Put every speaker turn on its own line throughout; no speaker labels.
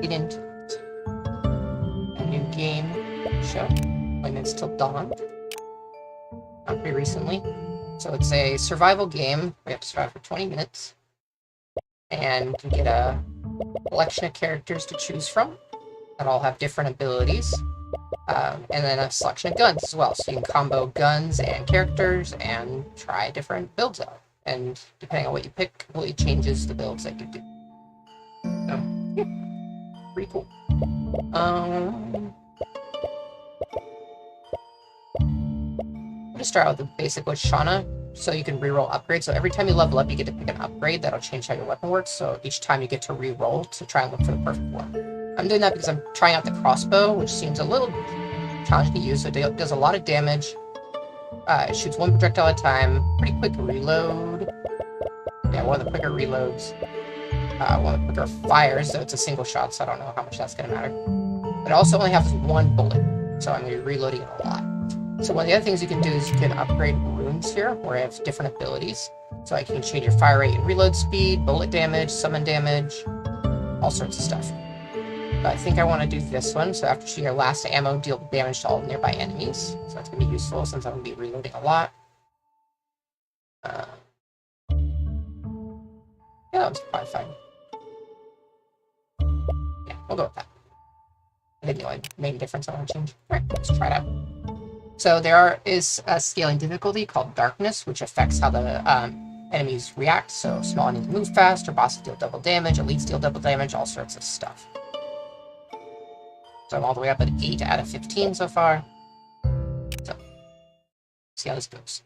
get into it. A new game show. 20 minutes till dawn. Not pretty recently. So it's a survival game. We have to survive for 20 minutes. And you get a collection of characters to choose from that all have different abilities. And then a selection of guns as well. So you can combo guns and characters and try different builds out. And depending on what you pick, completely changes the builds that you do. So, yeah. Pretty cool. I'm going to start out with the basic with Shauna, so you can reroll upgrades. So every time you level up, you get to pick an upgrade that'll change how your weapon works. So each time you get to reroll to try and look for the perfect one. I'm doing that because I'm trying out the crossbow, which seems a little challenging to use. So it does a lot of damage. It shoots one projectile at a time. Pretty quick reload. Yeah, one of the quicker reloads. One of the quicker fires, so it's a single shot, so I don't know how much that's going to matter. But it also only has one bullet, so I'm going to be reloading it a lot. So one of the other things you can do is you can upgrade runes here, where it has different abilities. So I can change your fire rate and reload speed, bullet damage, summon damage, all sorts of stuff. But I think I want to do this one. So after shooting your last ammo, deal damage to all nearby enemies. So that's going to be useful since I'm going to be reloading a lot. Yeah, that was probably fine. Yeah, we'll go with that. I think the only main difference I want to change. Alright, let's try it out. So there is a scaling difficulty called Darkness, which affects how the enemies react. So small enemies move faster, bosses deal double damage, elites deal double damage, all sorts of stuff. So I'm all the way up at 8 out of 15 so far. So, see how this goes.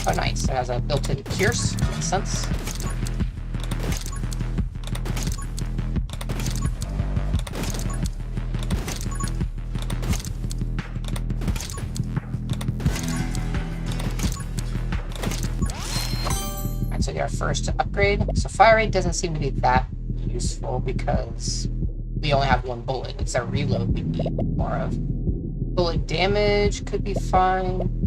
Oh, nice. It has a built-in pierce. Makes sense. Alright, so our first upgrade. So fire rate doesn't seem to be that useful because we only have one bullet. It's a reload we need more of. Bullet damage could be fine.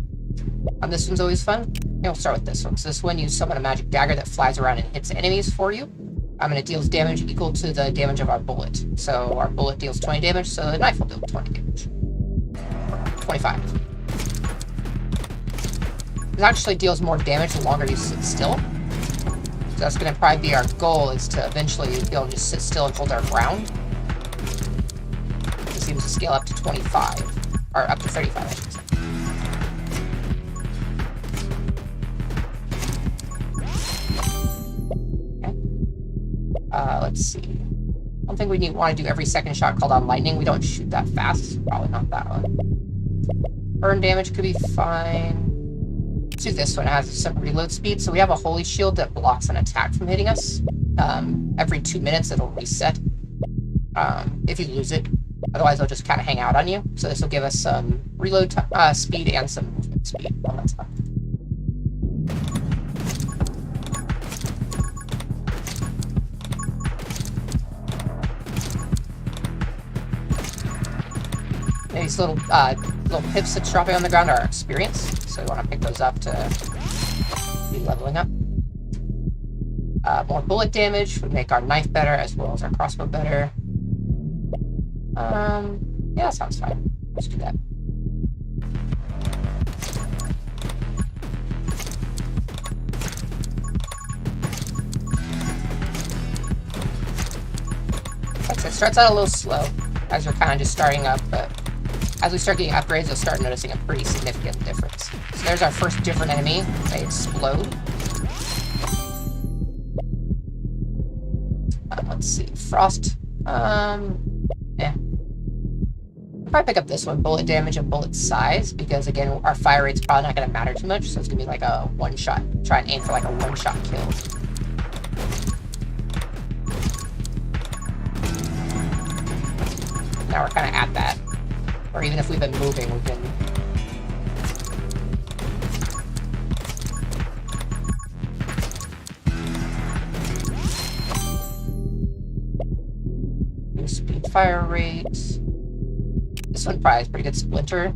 This one's always fun. Yeah, we'll start with this one. So this one, you summon a magic dagger that flies around and hits enemies for you. And it deals damage equal to the damage of our bullet. So our bullet deals 20 damage, so the knife will deal 20 damage. 25. It actually deals more damage the longer you sit still. So that's going to probably be our goal, is to eventually be able to just sit still and hold our ground. This seems to scale up to 25. Or up to 35, I should say. Let's see. One thing we want to do every second shot called on lightning. We don't shoot that fast. Probably not that one. Burn damage could be fine. Let's do this one. It has some reload speed. So we have a holy shield that blocks an attack from hitting us. Every 2 minutes it'll reset. If you lose it. Otherwise it'll just kind of hang out on you. So this will give us some reload speed and some movement speed while that's up. These little pips that's dropping on the ground are experience, so we want to pick those up to be leveling up. More bullet damage would make our knife better as well as our crossbow better. Yeah, that sounds fine. Let's do that. It starts out a little slow as we're kind of just starting up, but as we start getting upgrades, you'll start noticing a pretty significant difference. So there's our first different enemy. They explode. Let's see. Frost. Yeah. I'll probably pick up this one. Bullet damage and bullet size, because again, our fire rate's probably not going to matter too much, so it's going to be like a one-shot. Try and aim for like a one-shot kill. Now we're kind of at that. Or even if we've been moving, we can... do speed fire rates. This one probably is pretty good. Splinter.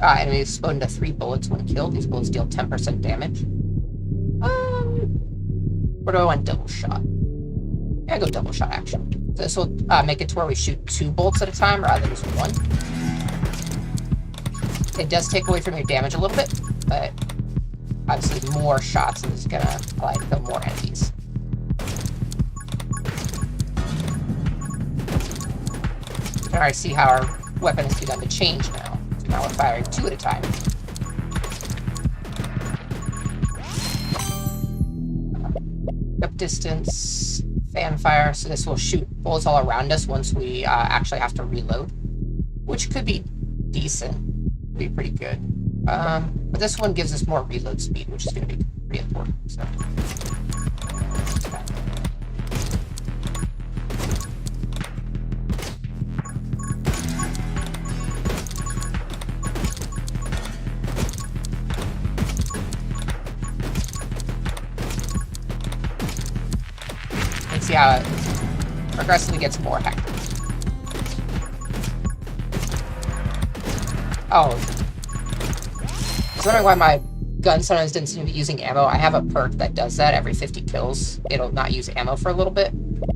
Enemies explode into 3 bullets when killed. These bullets deal 10% damage. Where do I want double shot? Yeah, I go double shot action. So this will make it to where we shoot 2 bolts at a time rather than just 1. It does take away from your damage a little bit, but obviously more shots is gonna allow you to kill more enemies. You can already see how our weapon has begun to change now. So now we're firing 2 at a time. Up distance, fan fire, so this will shoot bullets all around us once we actually have to reload, which could be decent, be pretty good. But this one gives us more reload speed, which is going to be pretty important. So. See how it progressively gets more hectic. Oh. I was wondering why my gun sometimes didn't seem to be using ammo. I have a perk that does that every 50 kills. It'll not use ammo for a little bit.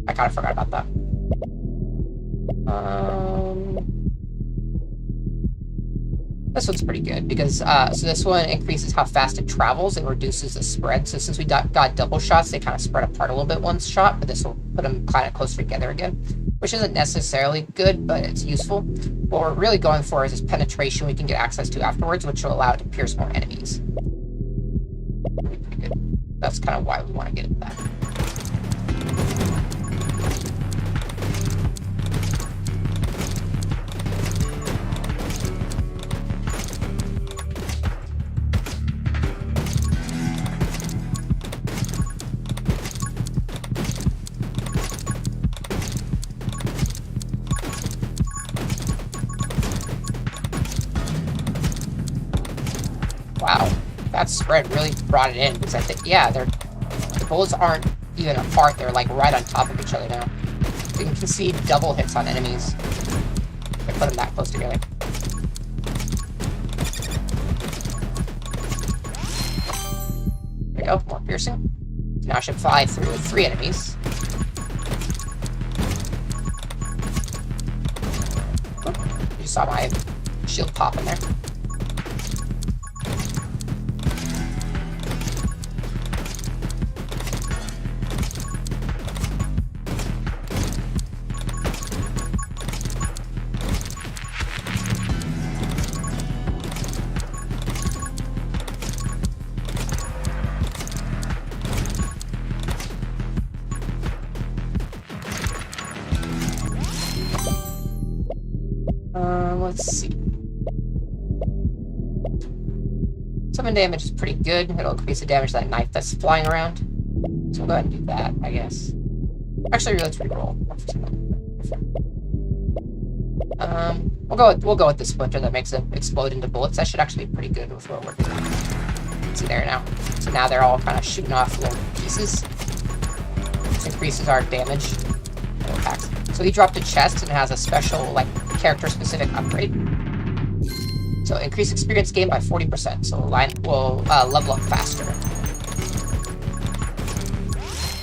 I kind of forgot about that. This one's pretty good because so this one increases how fast it travels and reduces the spread. So since we got double shots, they kind of spread apart a little bit one shot, but this will put them kind of closer together again, which isn't necessarily good, but it's useful. What we're really going for is this penetration we can get access to afterwards, which will allow it to pierce more enemies. Pretty good. That's kind of why we want to get into that. Wow, that spread really brought it in because I think, yeah, the bullets aren't even apart, they're like right on top of each other now. You can see double hits on enemies. I put them that close together. There we go, more piercing. Now I should fly through 3 enemies. You saw my shield pop in there. Let's see. Summon damage is pretty good. It'll increase the damage of that knife that's flying around. So we'll go ahead and do that, I guess. Actually, let's reroll. We'll go with the splinter that makes it explode into bullets. That should actually be pretty good with what we're doing. See there now. So now they're all kind of shooting off little pieces. This increases our damage. Attacks. So he dropped a chest and it has a special, like, character-specific upgrade. So increase experience gain by 40%. So we'll level up faster.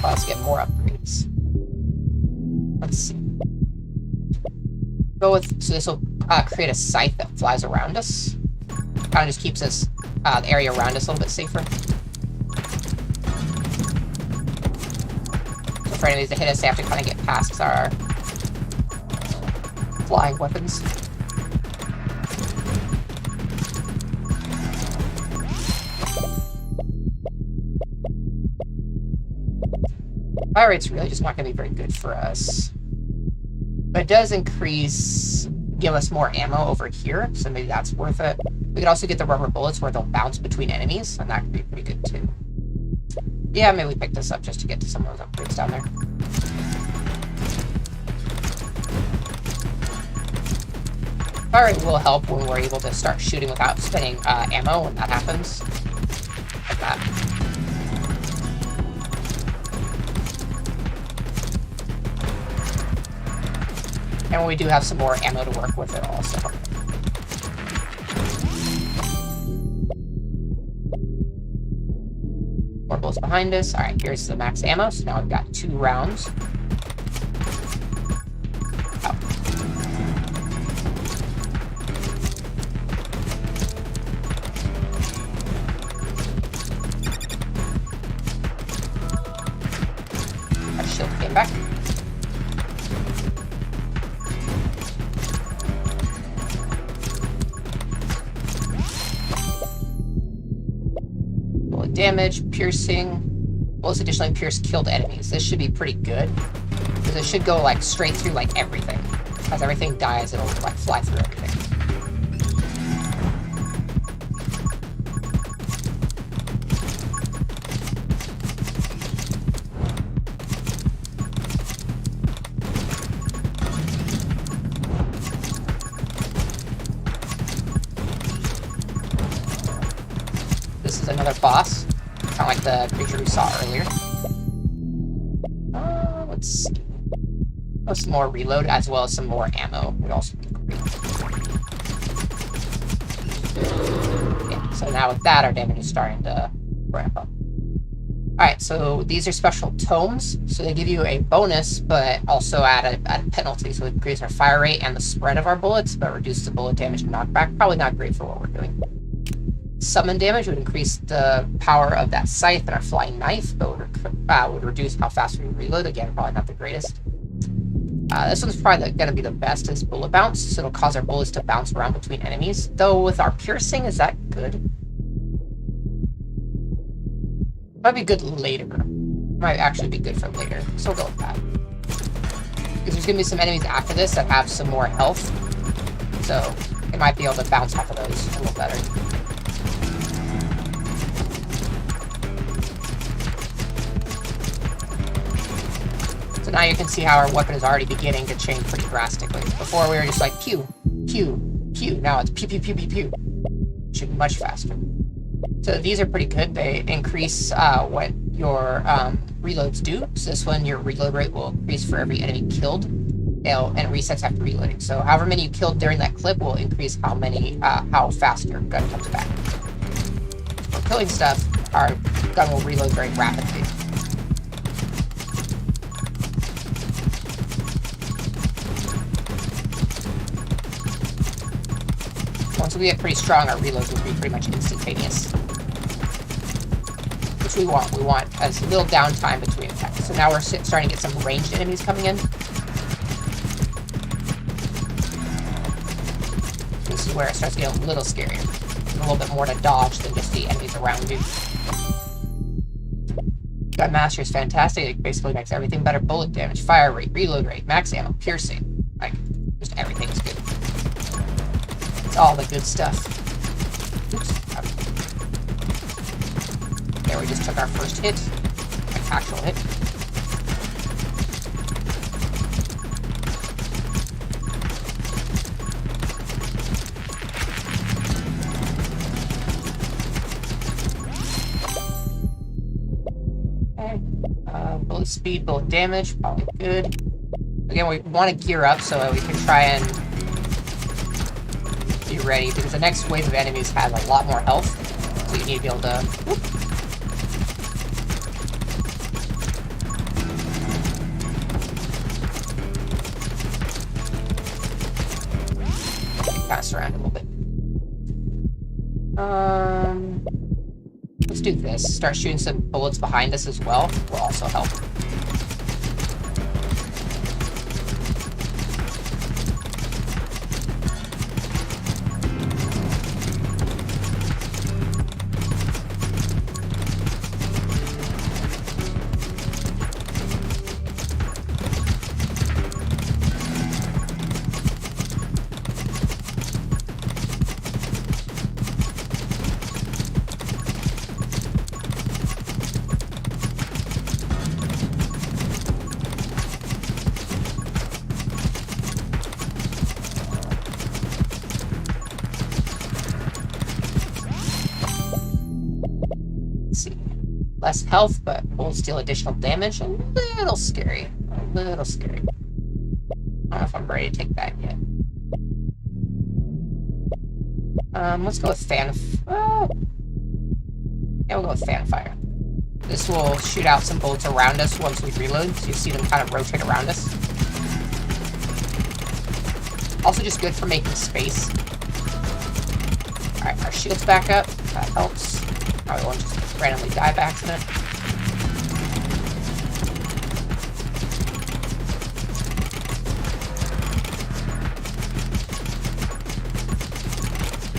Let's get more upgrades. Let's see. So this will create a scythe that flies around us. Kind of just keeps us the area around us a little bit safer. So for enemies to hit us, they have to kind of get past our flying weapons. Fire rate's really just not going to be very good for us. But it does give us more ammo over here, so maybe that's worth it. We could also get the rubber bullets where they'll bounce between enemies, and that could be pretty good too. Yeah, maybe we pick this up just to get to some of those upgrades down there. Fire rate will help when we're able to start shooting without spending ammo when that happens. Like that. And we do have some more ammo to work with, it also. bullets behind us. All right, here's the max ammo. So now we've got 2 rounds. Oh. Our shield came back. Damage, piercing, bullets additionally pierce killed enemies. This should be pretty good, because it should go like straight through like everything. As everything dies, it'll like fly through everything. This is another boss. Kind of like the creature we saw earlier. Let's see. Oh, some more reload, as well as some more ammo would also be great. Yeah, so now with that, our damage is starting to ramp up. Alright, so these are special tomes. So they give you a bonus, but also add a penalty. So it increases our fire rate and the spread of our bullets, but reduces the bullet damage and knockback. Probably not great for what we're doing. Summon damage would increase the power of that scythe and our flying knife, but would reduce how fast we reload. Again, probably not the greatest. This one's probably going to be the best, is bullet bounce, so it'll cause our bullets to bounce around between enemies. Though with our piercing, is that good? Might be good later. Might actually be good for later, so we'll go with that. Because there's going to be some enemies after this that have some more health, so it might be able to bounce off of those a little better. So now you can see how our weapon is already beginning to change pretty drastically. Before we were just like pew, pew, pew. Now it's pew, pew, pew, pew, pew. Should be much faster. So these are pretty good. They increase what your reloads do. So this one, your reload rate will increase for every enemy killed, and it resets after reloading. So however many you killed during that clip will increase how fast your gun comes back. For killing stuff, our gun will reload very rapidly. Once we get pretty strong, our reloads will be pretty much instantaneous. Which we want. We want as little downtime between attacks. So now we're starting to get some ranged enemies coming in. This is where it starts to get a little scarier. A little bit more to dodge than just the enemies around you. Gunmaster is fantastic. It basically makes everything better. Bullet damage, fire rate, reload rate, max ammo, piercing. Like, just everything is good. It's all the good stuff. Oops. There, we just took our first hit. Like, actual hit. Okay. Bullet speed, bullet damage, probably good. Again, we want to gear up so that we can try and be ready, because the next wave of enemies has a lot more health, so you need to be able to... Whoop. Kind of surround it a little bit. Let's do this. Start shooting some bullets behind us as well. Will also help. Less health, but bullets deal additional damage. A little scary. A little scary. I don't know if I'm ready to take that yet. Let's go with fan... Oh. Yeah, we'll go with Fanfire. This will shoot out some bullets around us once we reload, so you see them kind of rotate around us. Also just good for making space. Alright, our shield's back up. That helps. Probably won't just randomly die by accident.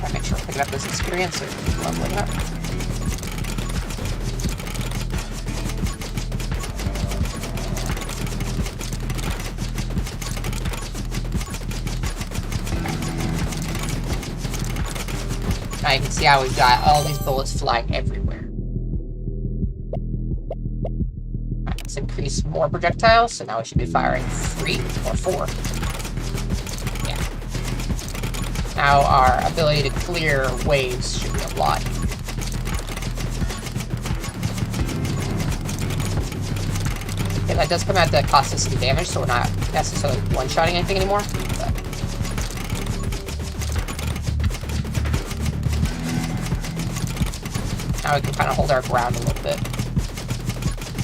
Gotta make sure we're picking up this experience and leveling up. Now you can see how we've got all these bullets flying everywhere. Right, let's increase more projectiles, so now we should be firing 3 or 4. Yeah. Now our ability to clear waves should be a lot. Okay, that does come at the cost of some damage, so we're not necessarily one-shotting anything anymore. But now we can kind of hold our ground a little bit,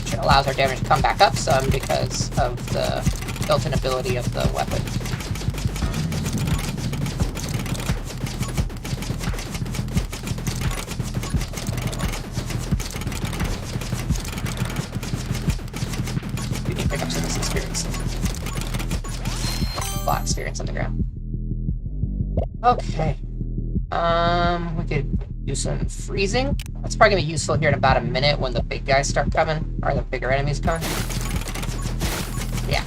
which allows our damage to come back up some because of the built-in ability of the weapon. We need to pick up some of this experience. A lot of experience on the ground. Okay. We could do some freezing. That's probably going to be useful here in about a minute when the big guys start coming, or the bigger enemies come. Yeah.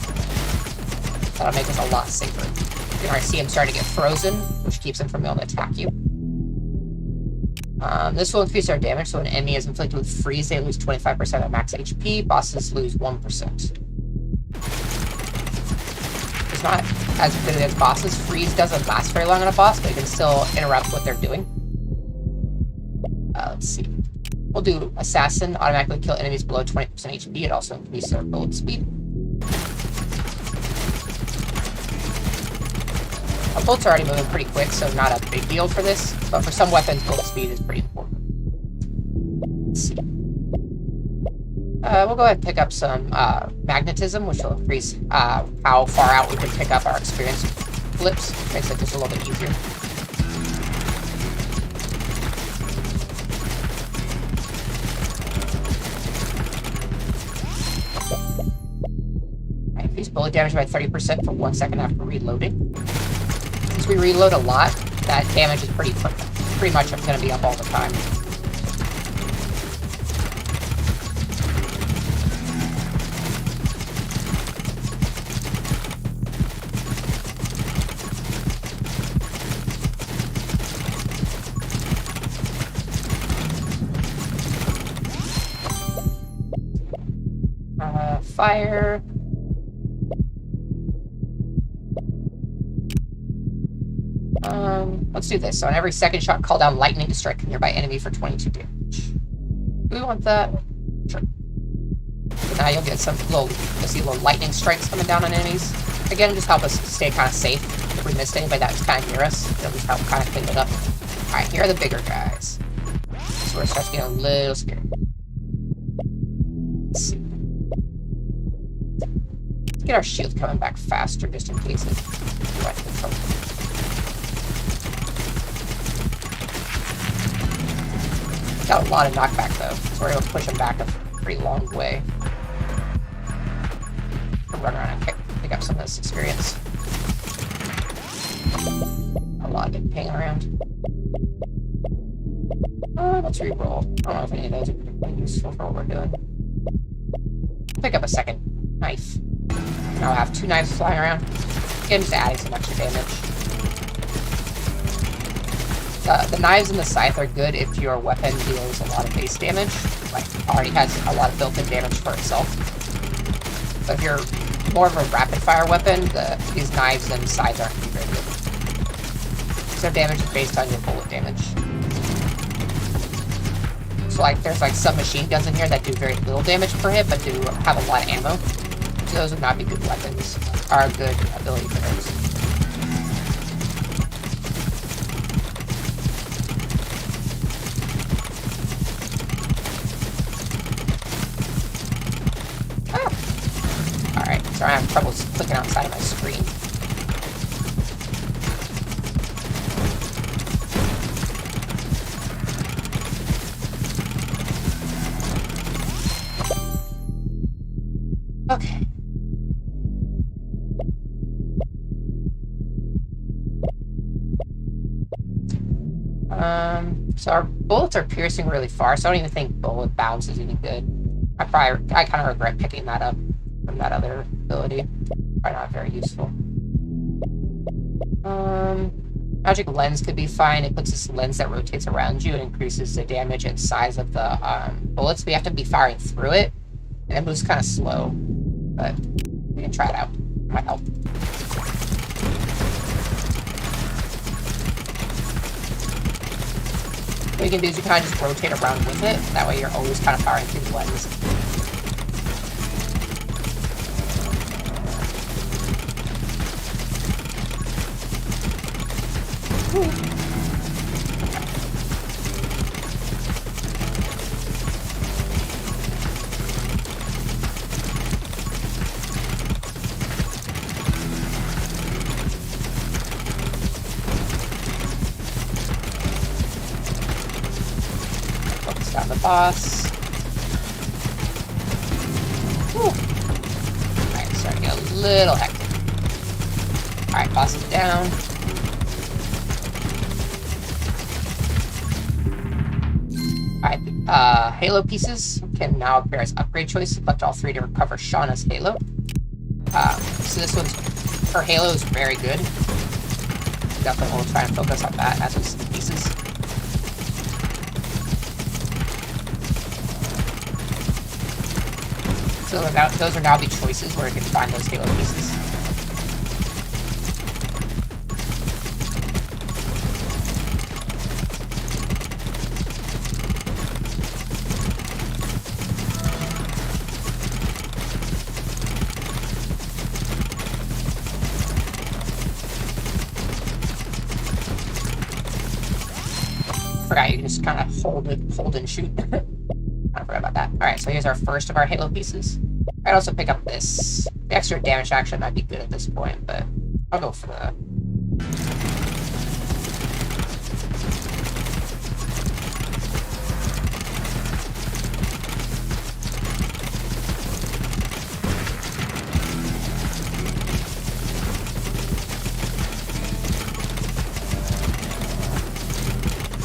That'll make us a lot safer. You can already see him starting to get frozen, which keeps him from being able to attack you. This will increase our damage, so when an enemy is inflicted with freeze, they lose 25% of max HP. Bosses lose 1%. It's not as good as bosses. Freeze doesn't last very long on a boss, but you can still interrupt what they're doing. Let's see. We'll do Assassin, automatically kill enemies below 20% HP. It also increases our bullet speed. Our bullets are already moving pretty quick, so not a big deal for this. But for some weapons, bullet speed is pretty important. Let's see. We'll go ahead and pick up some magnetism, which will increase how far out we can pick up our experience flips. Makes it just a little bit easier. Increase bullet damage by 30% for 1 second after reloading. Since we reload a lot, that damage is pretty much going to be up all the time. Fire. Let's do this. So on every second shot, call down lightning to strike a nearby enemy for 22 damage. Do we want that? Sure. So now you'll get you'll see little lightning strikes coming down on enemies. Again, just help us stay kind of safe. If we missed anybody that was kind of near us, it'll just help kind of clean it up. Alright, here are the bigger guys. This is where it starts getting a little scary. Let's see. Let's get our shield coming back faster, just in case it's right in trouble. Got a lot of knockback though, so we're able to push him back a pretty long way. We'll run around and pick up some of this experience. A lot of it hanging around. Let's re-roll. I don't know if any of those are particularly useful for what we're doing. Pick up a second knife. Now I have 2 knives flying around. Again, just adding some extra damage. The knives and the scythe are good if your weapon deals a lot of base damage, like already has a lot of built-in damage for itself. But if you're more of a rapid-fire weapon, these knives and scythes aren't very good. So damage is based on your bullet damage. So like there's like some machine guns in here that do very little damage per hit, but do have a lot of ammo. So those would not be good weapons, are a good ability for those. I have trouble clicking outside of my screen. Okay. So our bullets are piercing really far, so I don't even think bullet bounce is any good. I kind of regret picking that up from that other ability. Probably not very useful. Magic lens could be fine. It puts this lens that rotates around you and increases the damage and size of the bullets. We have to be firing through it, and it moves kind of slow, but we can try it out. It might help. What you can do is you kind of just rotate around with it. That way you're always kind of firing through the lens. Focus down the boss. Alright, starting to get a little hectic. Alright, boss is down. Alright, Halo pieces can now appear as upgrade choice. Select all 3 to recover Shauna's Halo. So this one's, her Halo is very good. Definitely will try and focus on that as we see the pieces. So those are now the choices where you can find those Halo pieces. Forgot you can just kind of hold and shoot. I forgot about that. Alright, so here's our first of our Halo pieces. I'd also pick up this. The extra damage action might be good at this point, but I'll go for the...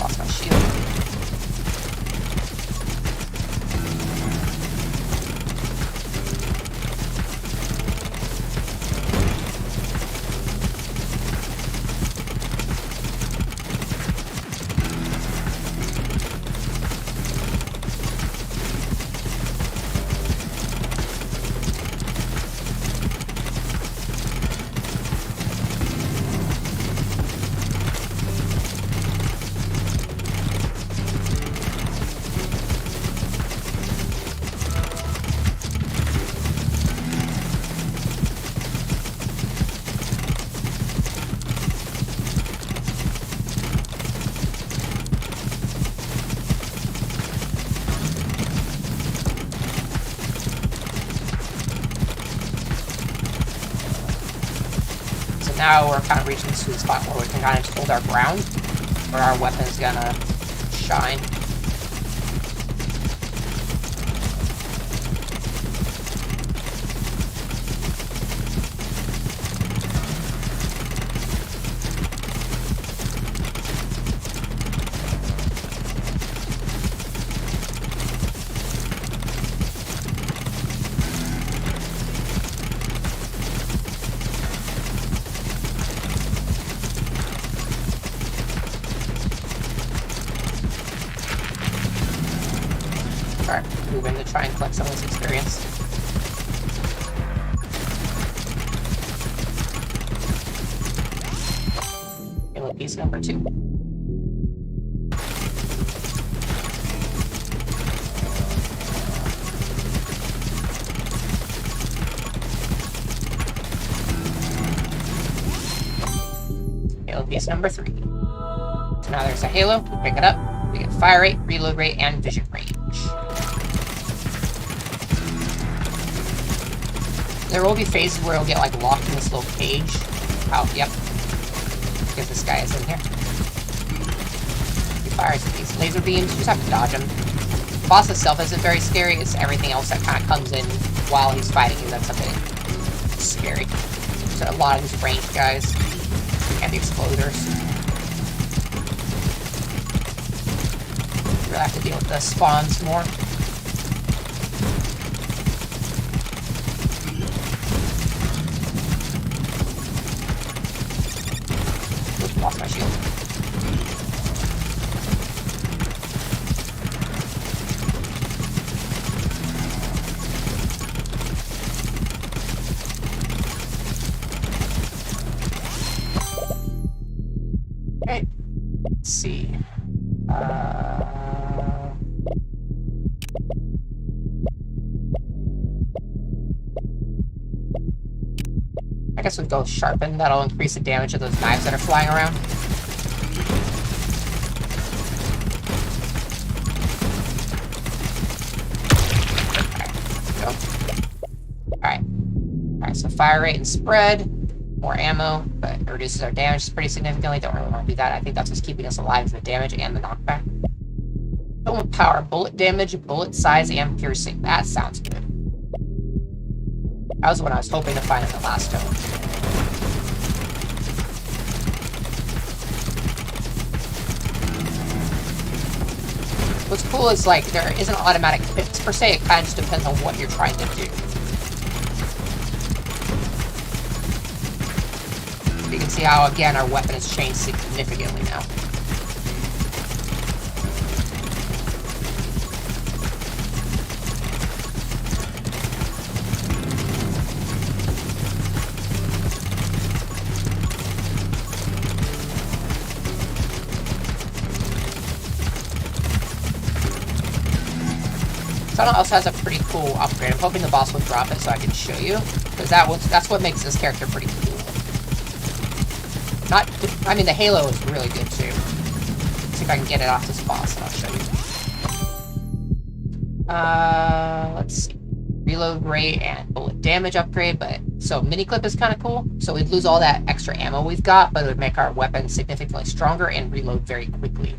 Lost my shield. Now we're kind of reaching the sweet spot where we can kind of just hold our ground, where our weapon's gonna shine. Alright, move in to try and collect some of this experience. Halo piece number 2. Halo piece number 3. So now there's a Halo, we pick it up, we get fire rate, reload rate, and vision range. There will be phases where it'll get like locked in this little cage. Oh, yep. Because this guy is in here. He fires these laser beams. You just have to dodge them. The boss itself isn't very scary. It's everything else that kind of comes in while he's fighting you that's a bit scary. So a lot of these ranged guys and the exploders. You'll have to deal with the spawns more. Oops, lost my shield. Okay, let's see. I guess we'd go sharpen. That'll increase the damage of those knives that are flying around. Alright, so fire rate and spread. More ammo, but it reduces our damage pretty significantly. Don't really want to do that. I think that's what's keeping us alive, is the damage and the knockback. Don't power, bullet damage, bullet size, and piercing. That sounds good. That was what I was hoping to find in the last tome. What's cool is, like, there isn't automatic hits per se. It kind of just depends on what you're trying to do. You can see how, again, our weapon has changed significantly now. Sana also has a pretty cool upgrade. I'm hoping the boss will drop it so I can show you, because that's what makes this character pretty cool. I mean, the halo is really good too. Let's see if I can get it off this boss and I'll show you. Let's see. Reload rate and bullet damage upgrade, so mini clip is kind of cool. So we'd lose all that extra ammo we've got, but it would make our weapon significantly stronger and reload very quickly.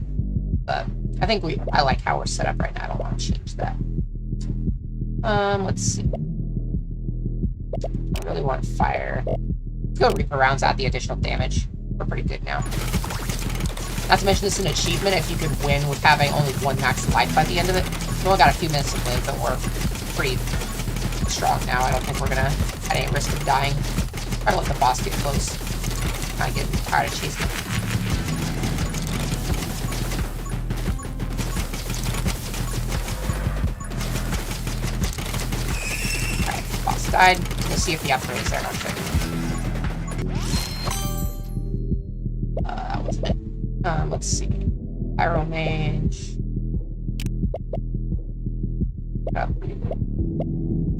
But I think I like how we're set up right now. I don't want to change that. Let's see. I really want fire. Let's go Reaper rounds out the additional damage. We're pretty good now. Not to mention this is an achievement if you could win with having only one max life by the end of it. We've only got a few minutes to live, but we're pretty strong now. I don't think we're gonna at any risk of dying. Try to let the boss get close. Kind of getting tired of chasing him. Alright, boss died. We'll see if the upgrade is there. I'll show you. That wasn't it. Let's see. Pyro Mage.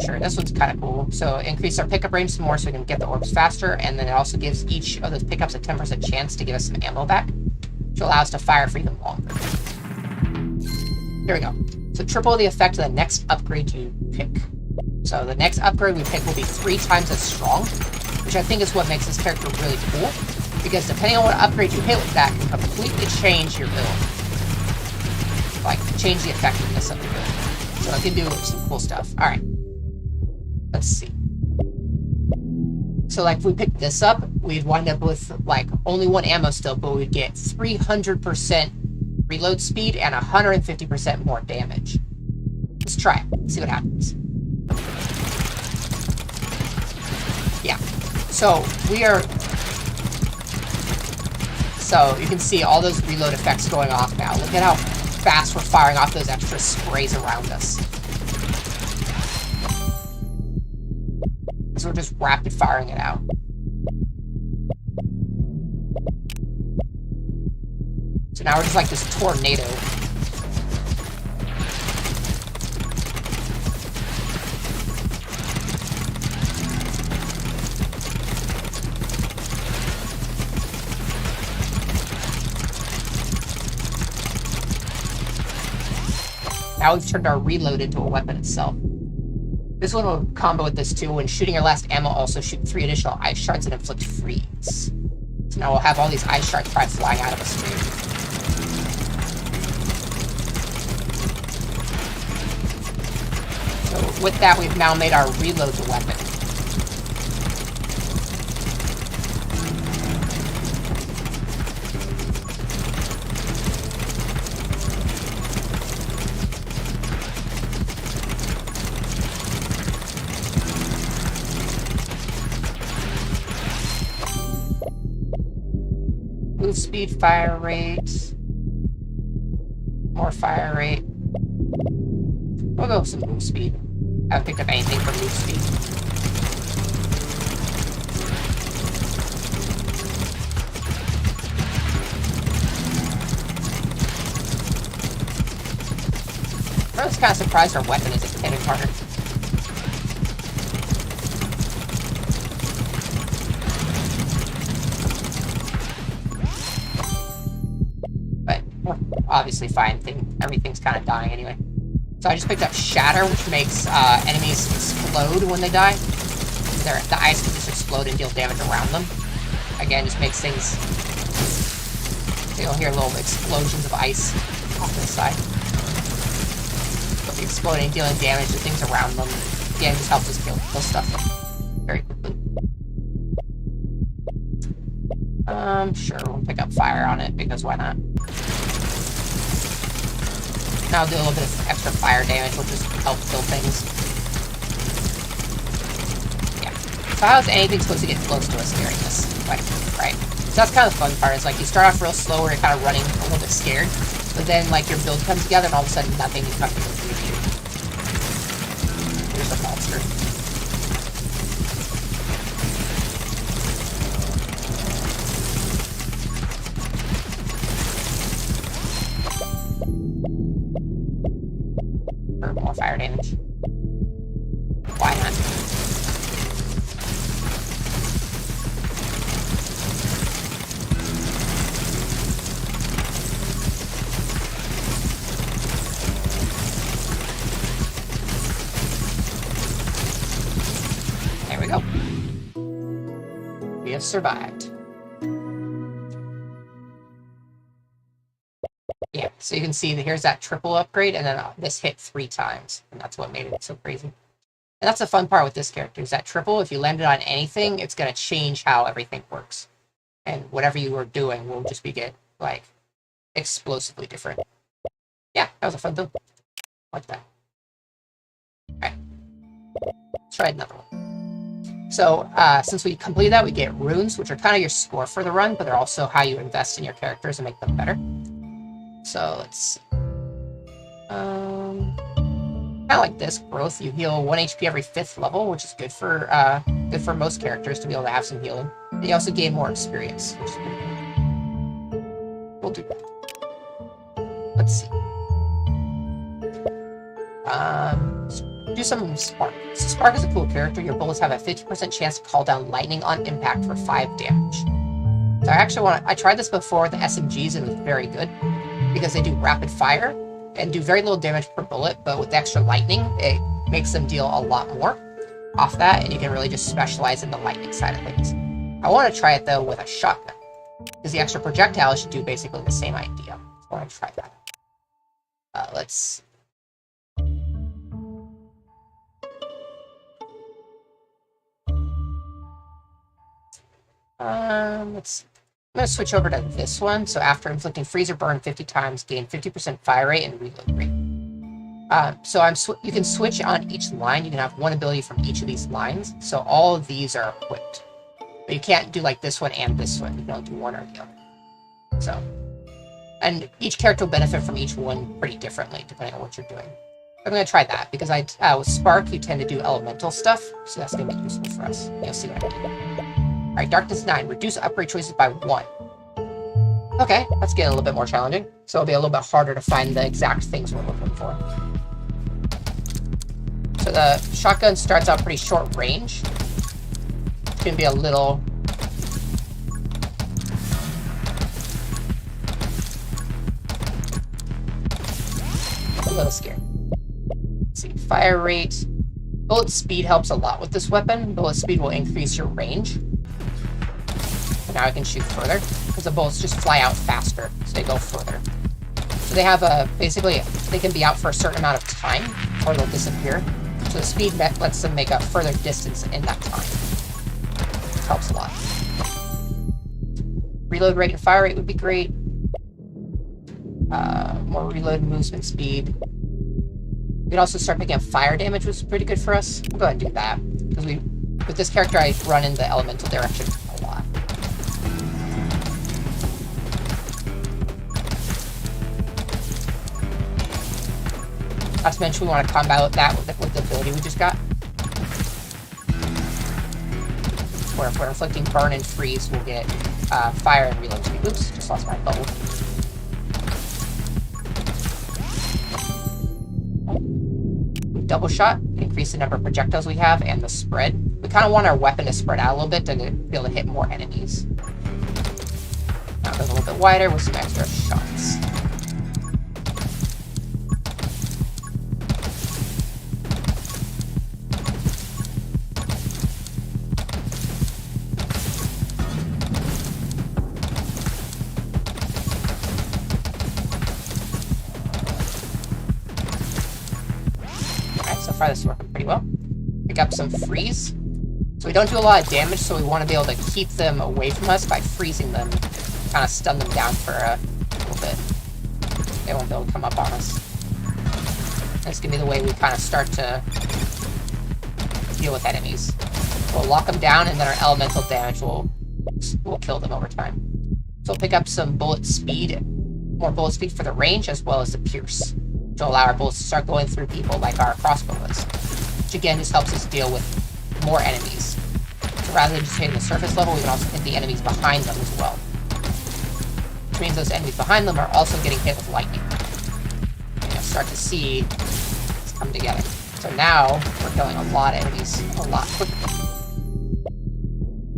Sure, this one's kind of cool. So increase our pickup range some more so we can get the orbs faster, and then it also gives each of those pickups a 10% chance to give us some ammo back, which will allow us to fire for even longer. Here we go. So triple the effect of the next upgrade you pick. So the next upgrade we pick will be 3 times as strong, which I think is what makes this character really cool, because depending on what upgrade you hit with that can completely change your build. Like, change the effectiveness of the build. So it can do some cool stuff. Alright. Let's see. So, like, if we pick this up, we'd wind up with, like, only 1 ammo still, but we'd get 300% reload speed and 150% more damage. Let's try it. See what happens. Yeah. So, So, you can see all those reload effects going off now. Look at how fast we're firing off those extra sprays around us. So we're just rapid firing it out. So now we're just like this tornado. Now we've turned our reload into a weapon itself. This one will combo with this too. When shooting your last ammo, also shoot 3 additional ice shards and inflict freeze. So now we'll have all these ice shards probably flying out of us too. So with that, we've now made our reloads a weapon. Move speed, fire rate. More fire rate. We'll go with some move speed. I haven't picked up anything for move speed. I was kind of surprised our weapon isn't hitting harder. Obviously fine thing. Everything's kind of dying anyway. So I just picked up Shatter, which makes enemies explode when they die. The ice can just explode and deal damage around them. Again, just makes things... You'll hear little explosions of ice off to the side. They'll be exploding, dealing damage to things around them. Again, just helps us kill stuff very quickly. Sure, we'll pick up Fire on it, because why not? Now I'll do a little bit of extra fire damage, which just help kill things. Yeah. So how is anything supposed to get close to us during this fight, right? So that's kind of the fun part, is like you start off real slow where you're kind of running a little bit scared, but then like your build comes together and all of a sudden nothing is coming to you. Here's a monster. More fire damage. Why not? There we go. We have survived. Yeah, so you can see that here's that triple upgrade, and then this hit 3 times, and that's what made it so crazy. And that's the fun part with this character, is that triple, if you land it on anything, it's going to change how everything works. And whatever you were doing will just get, like, explosively different. Yeah, that was a fun build. Like that. Alright. Let's try another one. So, since we completed that, we get runes, which are kind of your score for the run, but they're also how you invest in your characters and make them better. So let's see. Kind of like this growth, you heal 1 HP every 5th level, which is good for most characters to be able to have some healing. And you also gain more experience, which is pretty good. We'll do that. Let's see. Do some Spark. So Spark is a cool character. Your bullets have a 50% chance to call down lightning on impact for 5 damage. So I tried this before with the SMGs and it was very good, because they do rapid fire and do very little damage per bullet, but with the extra lightning, it makes them deal a lot more off that, and you can really just specialize in the lightning side of things. I want to try it, though, with a shotgun, because the extra projectiles should do basically the same idea. So I want to try that. Let's... let's see. I'm going to switch over to this one. So after inflicting freeze or burn 50 times, gain 50% fire rate and reload rate. You can switch on each line. You can have one ability from each of these lines. So all of these are equipped. But you can't do like this one and this one. You can only do one or the other. So, and each character will benefit from each one pretty differently, depending on what you're doing. I'm going to try that, because with Spark, you tend to do elemental stuff. So that's going to be useful for us. You'll see what I mean. Alright, Darkness 9. Reduce upgrade choices by 1. Okay, that's getting a little bit more challenging. So it'll be a little bit harder to find the exact things we're looking for. So the shotgun starts out pretty short range. It's going to be a little... scary. Let's see, fire rate. Bullet speed helps a lot with this weapon. Bullet speed will increase your range. Now I can shoot further, because the bullets just fly out faster, so they go further. So they have basically, they can be out for a certain amount of time, or they'll disappear. So the speed lets them make a further distance in that time. It helps a lot. Reload rate and fire rate would be great. More reload and movement speed. We could also start picking up fire damage, which is pretty good for us. We'll go ahead and do that, because with this character, I run in the elemental direction a lot. Not to mention, we want to combat that with the ability we just got. Where if we're inflicting burn and freeze, we'll get fire and reload speed. Oops, just lost my bubble. Double shot, increase the number of projectiles we have and the spread. We kind of want our weapon to spread out a little bit to be able to hit more enemies. Now it goes a little bit wider with some extra shots. So far this is working pretty well. Pick up some freeze. So we don't do a lot of damage, so we want to be able to keep them away from us by freezing them. Kind of stun them down for a little bit. They won't be able to come up on us. That's going to be the way we kind of start to deal with enemies. We'll lock them down, and then our elemental damage will kill them over time. So we'll pick up some bullet speed. More bullet speed for the range, as well as the pierce, to allow our bullets to start going through people like our crossbow is. Which again just helps us deal with more enemies. So rather than just hitting the surface level, we can also hit the enemies behind them as well. Which means those enemies behind them are also getting hit with lightning. And you'll start to see this come together. So now we're killing a lot of enemies a lot quicker.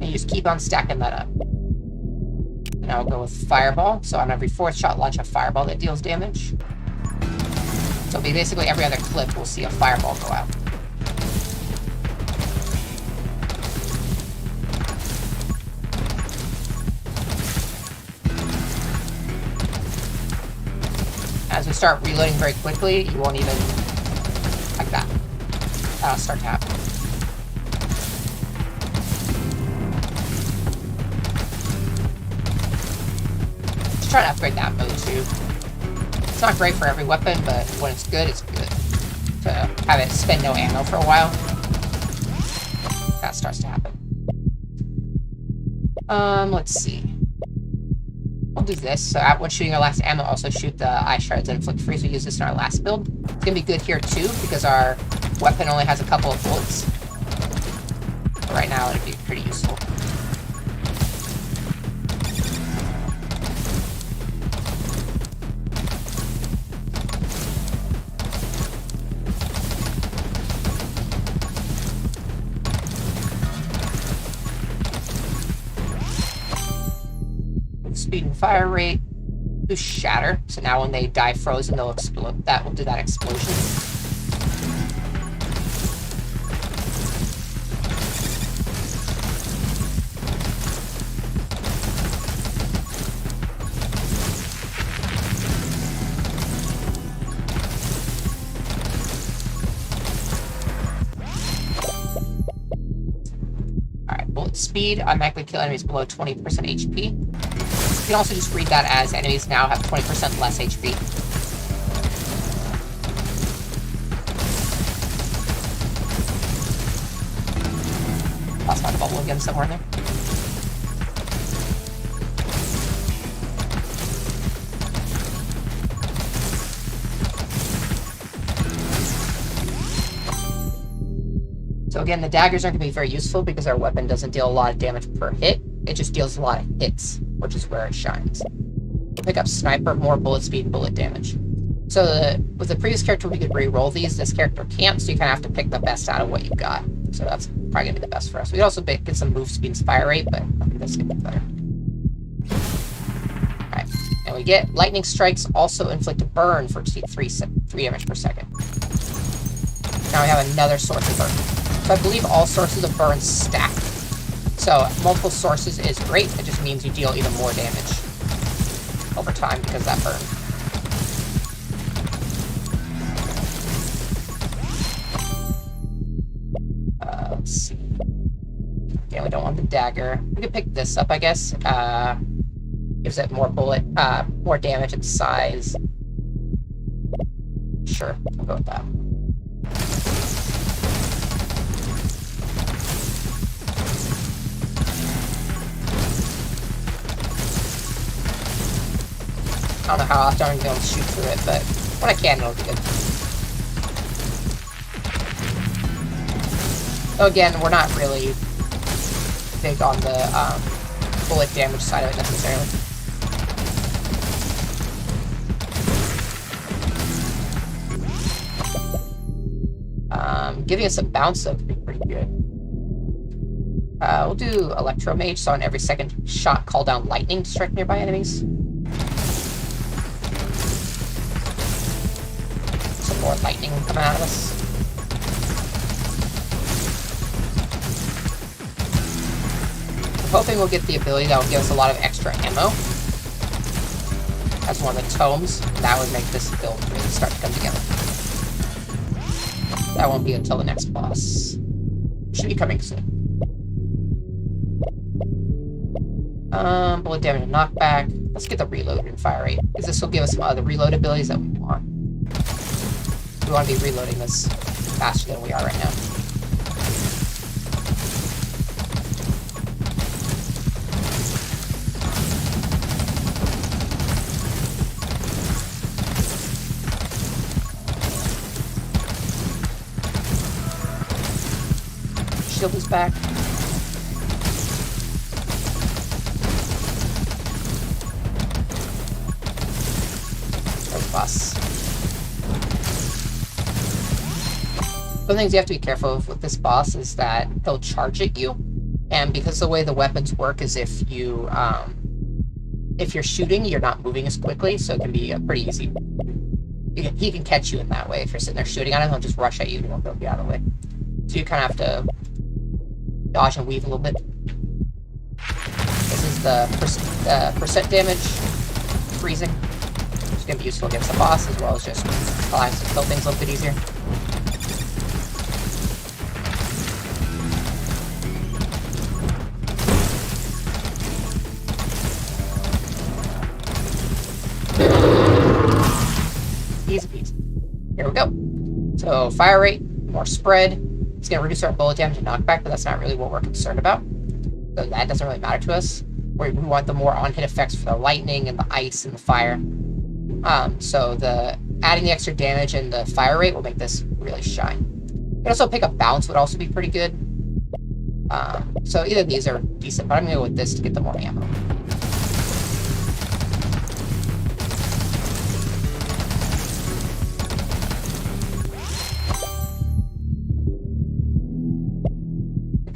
And you just keep on stacking that up. And now we'll go with fireball. So on every 4th shot, launch a fireball that deals damage. So basically every other clip we'll see a fireball go out. As we start reloading very quickly, you won't even... like that. That'll start to happen. Just try to upgrade that mode too. It's not great for every weapon, but when it's good, it's good. To have it spend no ammo for a while. That starts to happen. Let's see. We'll do this. So when shooting our last ammo, also shoot the eye shards and inflict freeze. We use this in our last build. It's gonna be good here too, because our weapon only has a couple of bullets. But right now, it'd be pretty useful. Speed and fire rate. Do shatter. So now when they die frozen, they'll explode. That will do that explosion. Alright, bullet speed. Automatically kill enemies below 20% HP. You can also just read that as enemies now have 20% less HP. Lost my bubble again somewhere in there. So again, the daggers aren't going to be very useful because our weapon doesn't deal a lot of damage per hit. It just deals a lot of hits, which is where it shines. We'll pick up sniper, more bullet speed, and bullet damage. So with the previous character, we could re-roll these. This character can't, so you kind of have to pick the best out of what you've got. So that's probably going to be the best for us. We could also get some move speed and fire rate, but I think that's going to be better. Alright, and we get lightning strikes also inflict a burn for 3 damage per second. Now we have another source of burn. So I believe all sources of burn stack. So multiple sources is great. It just means you deal even more damage over time because of that burn. Let's see. Yeah, we don't want the dagger. We could pick this up, I guess. Gives it more more damage and size. Sure, I'll go with that. I don't know how often I'm going to shoot through it, but when I can, it'll be good. So again, we're not really big on the bullet damage side of it necessarily. Giving us a bounce though could be pretty good. We'll do Electro Mage, so on every second shot, call down lightning to strike nearby enemies. Some more lightning coming out of us. I'm hoping we'll get the ability that will give us a lot of extra ammo. That's one of the tomes. That would make this build really start to come together. That won't be until the next boss. Should be coming soon. Bullet damage and knockback. Let's get the reload and fire rate, because this will give us some other reload abilities that we want. We want to be reloading this faster than we are right now. Shield is back. There's boss. One of the things you have to be careful of with this boss is that he'll charge at you, and because the way the weapons work is if you're shooting, you're not moving as quickly, so it can be pretty easy. He can catch you in that way. If you're sitting there shooting at him, he'll just rush at you and he won't be able to get out of the way. So you kind of have to dodge and weave a little bit. This is the percent damage freezing. It's going to be useful against the boss as well as just allowing us to kill things a little bit easier. Easy peasy. Here we go. So fire rate, more spread. It's going to reduce our bullet damage and knockback, but that's not really what we're concerned about. So that doesn't really matter to us. We want the more on-hit effects for the lightning and the ice and the fire. So adding the extra damage and the fire rate will make this really shine. You can also pick up bounce, would also be pretty good. So either of these are decent, but I'm going to go with this to get the more ammo.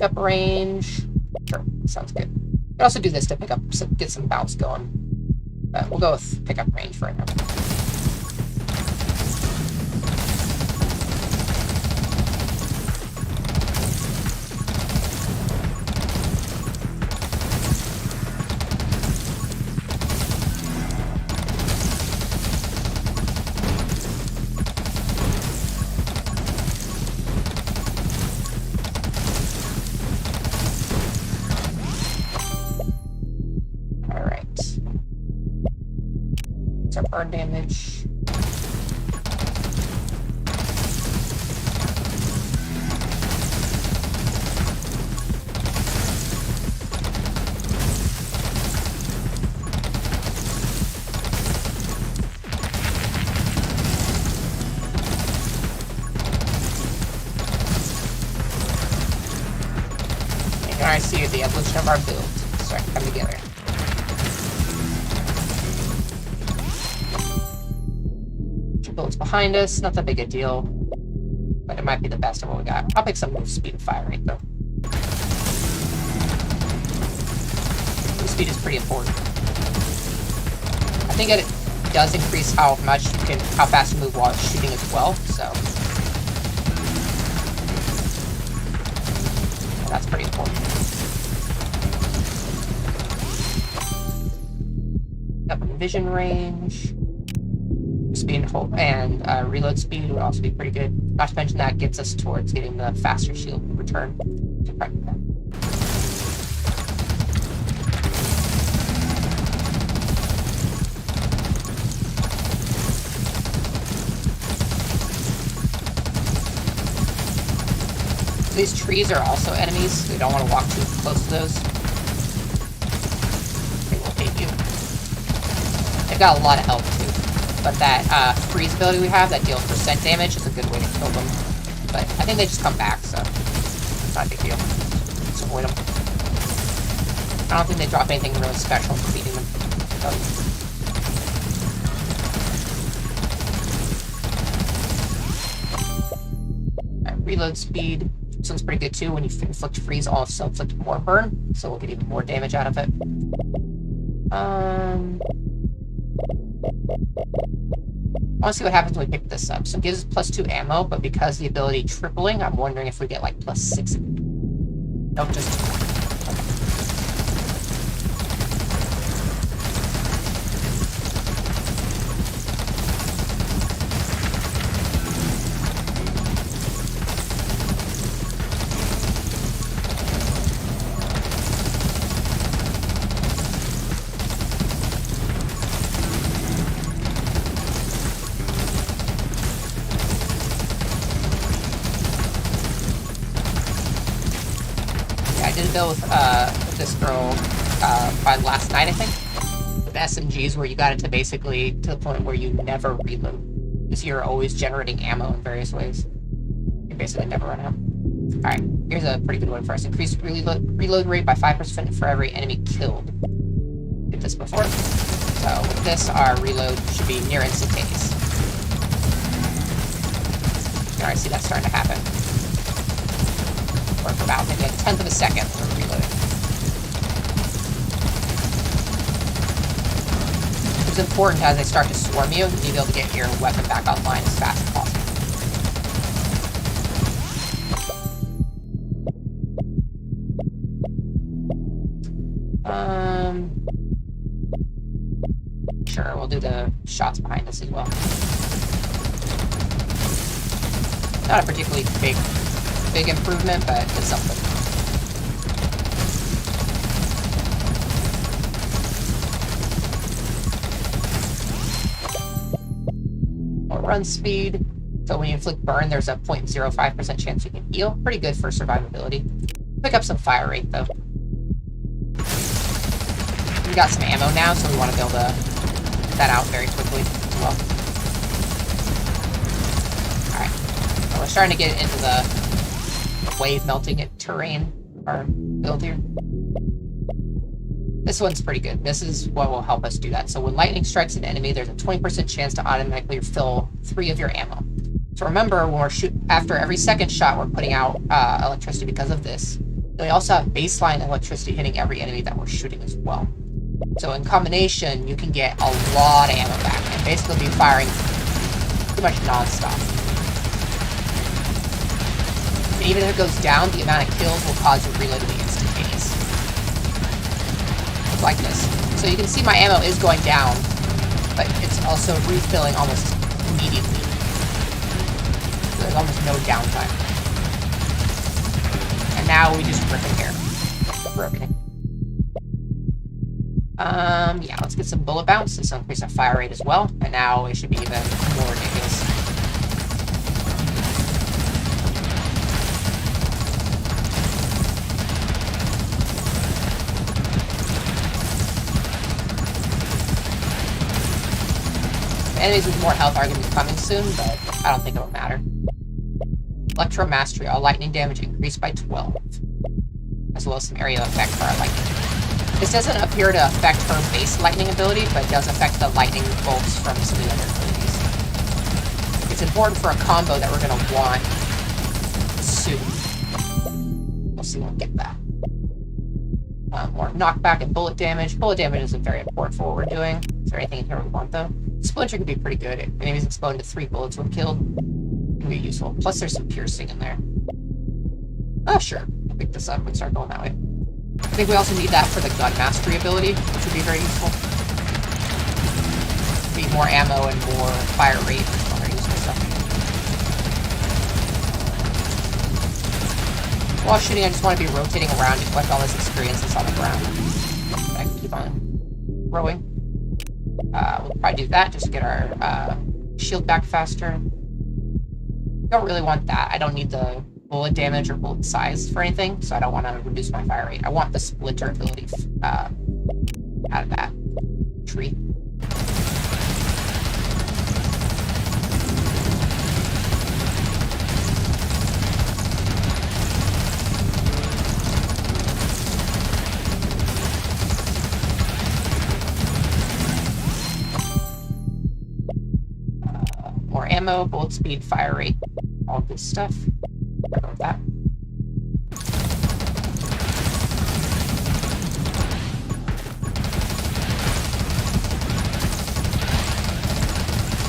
Up range. Sure, sounds good. You can also do this to get some bounce going. But we'll go with pickup range for right now. Burn damage. You can already see the evolution of our build start to come together. Bullets behind us, not that big a deal, but it might be the best of what we got. I'll pick some move speed and fire rate though. Move speed is pretty important. I think it does increase how fast you move while shooting as well, so That's pretty important. Up in vision range. Speed and reload speed would also be pretty good. Not to mention that gets us towards getting the faster shield return. These trees are also enemies, so you don't want to walk too close to those. They will hit you. They've got a lot of health too. But that freeze ability we have that deals % damage is a good way to kill them. But I think they just come back, so it's not a big deal. Just avoid them. I don't think they drop anything really special in beating them. Alright, reload speed. This one's pretty good too. When you inflict freeze, also inflict more burn, so we'll get even more damage out of it. I want to see what happens when we pick this up. So it gives us +2 ammo, but because the ability tripling, I'm wondering if we get like +6. Nope, just... with this girl by last night, I think, with SMGs, where you got it to basically to the point where you never reload, because you're always generating ammo in various ways. You basically never run out. Alright, here's a pretty good one for us. Increase reload rate by 5% for every enemy killed. Did this before. So with this, our reload should be near instantaneous. You can already see that starting to happen. Or for about maybe a 1/10 of a second for reloading. It's important as they start to swarm you, to be able to get your weapon back online as fast as possible. Sure, we'll do the shots behind us as well. Not a particularly big improvement, but it's something. More run speed. So when you inflict burn, there's a 0.05% chance you can heal. Pretty good for survivability. Pick up some fire rate, though. We got some ammo now, so we want to be able to get that out very quickly as well. Alright. So we're starting to get into the wave melting it terrain, our build here. This one's pretty good. This is what will help us do that. So when lightning strikes an enemy, there's a 20% chance to automatically fill 3 of your ammo. So remember, when we're after every second shot, we're putting out electricity because of this. Then we also have baseline electricity hitting every enemy that we're shooting as well. So in combination, you can get a lot of ammo back and basically be firing pretty much non-stop. And even if it goes down, the amount of kills will cause your reload to be instantaneous. Like this. So you can see my ammo is going down, but it's also refilling almost immediately. So there's almost no downtime. And now we just rip and tear for everything. Yeah, let's get some bullet bounce. This will increase our fire rate as well. And now it should be even more ridiculous. Enemies with more health are going to be coming soon, but I don't think it'll matter. Electro Mastery. All lightning damage increased by 12. As well as some area effect for our lightning. This doesn't appear to affect her base lightning ability, but does affect the lightning bolts from some of the other abilities. It's important for a combo that we're going to want soon. We'll see when we get that. More knockback and bullet damage. Bullet damage isn't very important for what we're doing. Is there anything in here we want, though? Splinter could be pretty good. Enemies exploding to 3 bullets when killed. Can be useful. Plus, there's some piercing in there. Oh, sure. pick this up and start going that way. I think we also need that for the gun mastery ability, which would be very useful. Need more ammo and more fire rate and other useful stuff. While shooting, I just want to be rotating around to collect all this experience that's on the ground. I can keep on rowing. We'll probably do that just to get our shield back faster. Don't really want that. I don't need the bullet damage or bullet size for anything, so I don't want to reduce my fire rate. I want the splinter ability out of that tree. More ammo, bullet speed, fire rate, all good stuff. Go with that.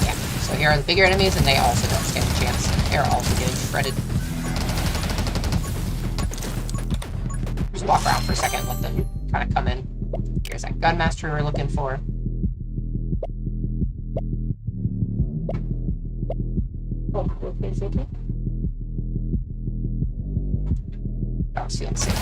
Yeah, so here are the bigger enemies, and they also don't stand a chance. They're also getting shredded. Just walk around for a second, let them kind of come in. Here's that gun master we're looking for. Oh, okay. Oh, see, let's see.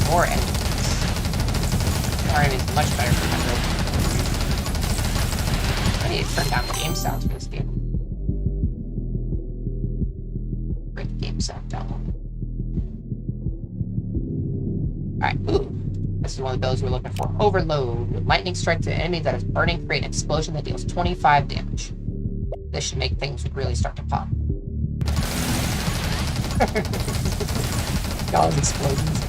More enemies. More enemies is much better for my build. I need to turn down the game sounds for this game. Break the game sound down. Alright, ooh. This is one of the builds we're looking for. Overload. With lightning strike to an enemy that is burning, create an explosion that deals 25 damage. This should make things really start to pop. All those explosions.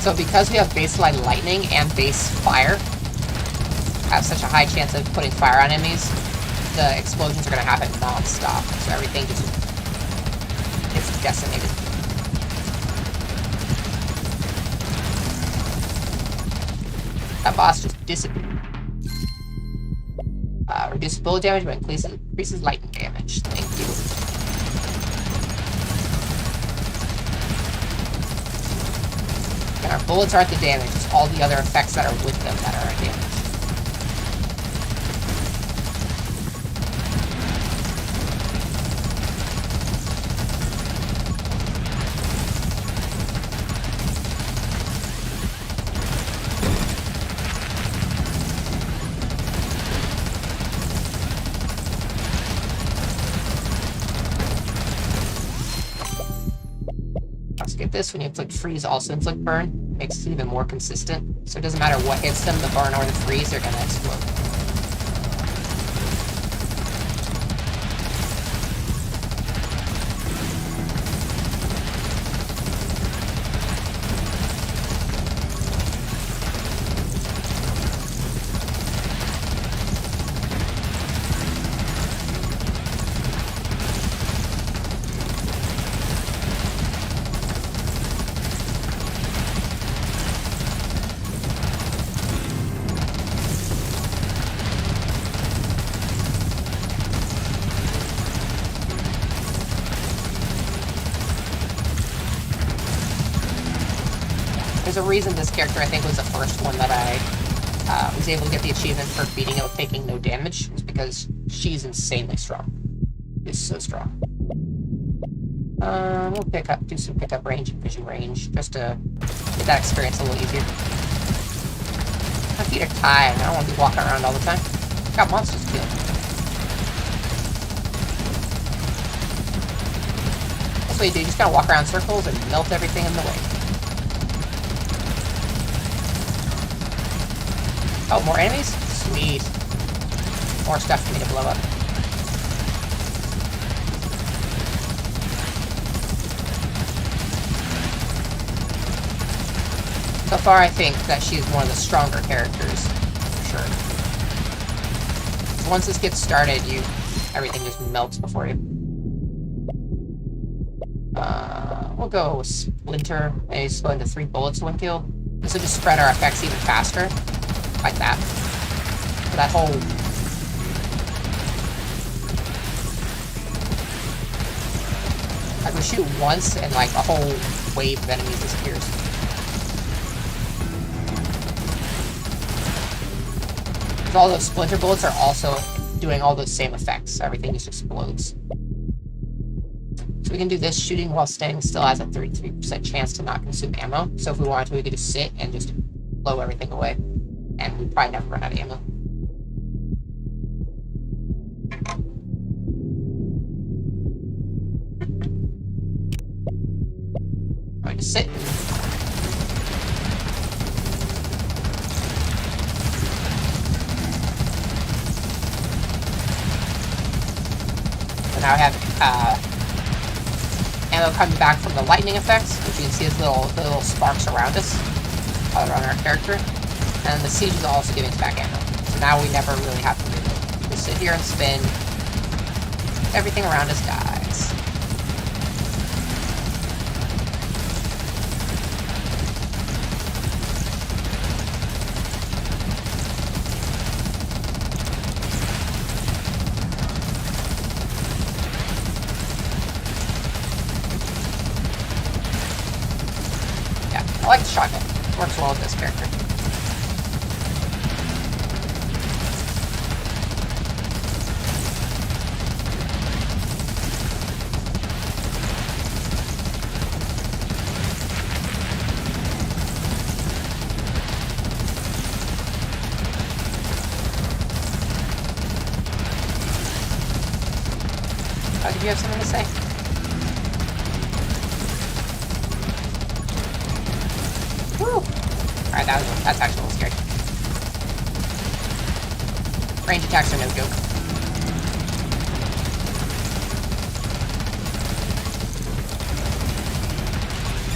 So because we have baseline lightning and base fire, I have such a high chance of putting fire on enemies, the explosions are going to happen non-stop. So everything just gets decimated. That boss just disappeared. Reduces bullet damage, but increases lightning damage. Thank you. And our bullets aren't the damage, it's all the other effects that are with them that are our damage. Skip this. When you inflict freeze, also inflict burn. Makes it even more consistent. So it doesn't matter what hits them, the burn or the freeze, they're gonna explode. There's a reason this character, I think, was the first one that I was able to get the achievement for beating it with taking no damage. It's because she's insanely strong. She's so strong. We'll do some pickup range and vision range, just to get that experience a little easier. My feet are tired, I don't want to be walking around all the time. Got monsters to kill. Also, what you do. You just gotta walk around circles and melt everything in the way. Oh, more enemies? Sweet. More stuff for me to blow up. So far, I think that she's one of the stronger characters, for sure. Once this gets started, everything just melts before you. We'll go Splinter. Maybe split into 3 bullets to one kill. This will just spread our effects even faster. Like that. So that whole... Like, we shoot once, and, like, a whole wave of enemies disappears. Because all those Splinter bullets are also doing all those same effects. So everything just explodes. So we can do this. Shooting while staying still has a 33% chance to not consume ammo. So if we wanted to, we could just sit and just blow everything away. And we'd probably never run out of ammo. I just sit. So now I have ammo coming back from the lightning effects, which you can see as the little sparks around us, around our character. And the siege is also giving us back ammo. So now we never really have to reload. We sit here and spin. Everything around us dies. Yeah, I like the shotgun. It works well with this character. Did you have something to say? Woo! Alright, that's actually a little scary. Range attacks are no joke.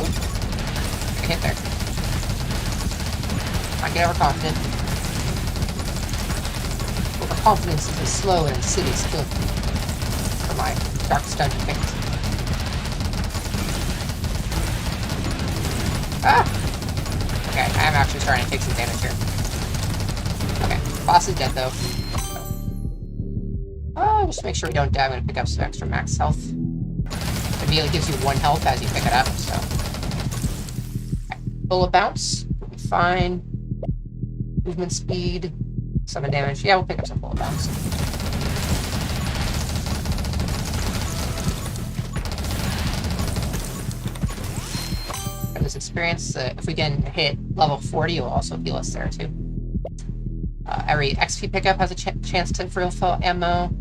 Oop. I hit there. Might get overconfident. Overconfidence is a slow and insidious skill. My Darkest Dungeon picks. Ah! Okay, I am actually starting to take some damage here. Okay, boss is dead though. Oh, just make sure we don't die. I'm gonna pick up some extra max health. It immediately gives you 1 health as you pick it up, so. Okay. Bullet bounce, will be fine. Movement speed, 7 damage. Yeah, we'll pick up some bullet bounce. This experience, if we can hit level 40, it will also heal us there too. Every XP pickup has a chance to refill ammo.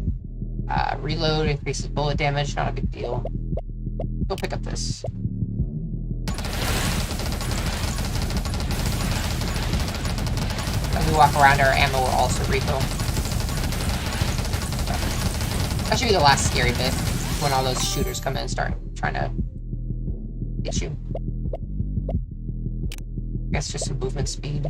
Reload increases bullet damage, not a big deal. We'll pick up this. As we walk around, our ammo will also refill. That should be the last scary bit, when all those shooters come in and start trying to get you. I guess just some movement speed.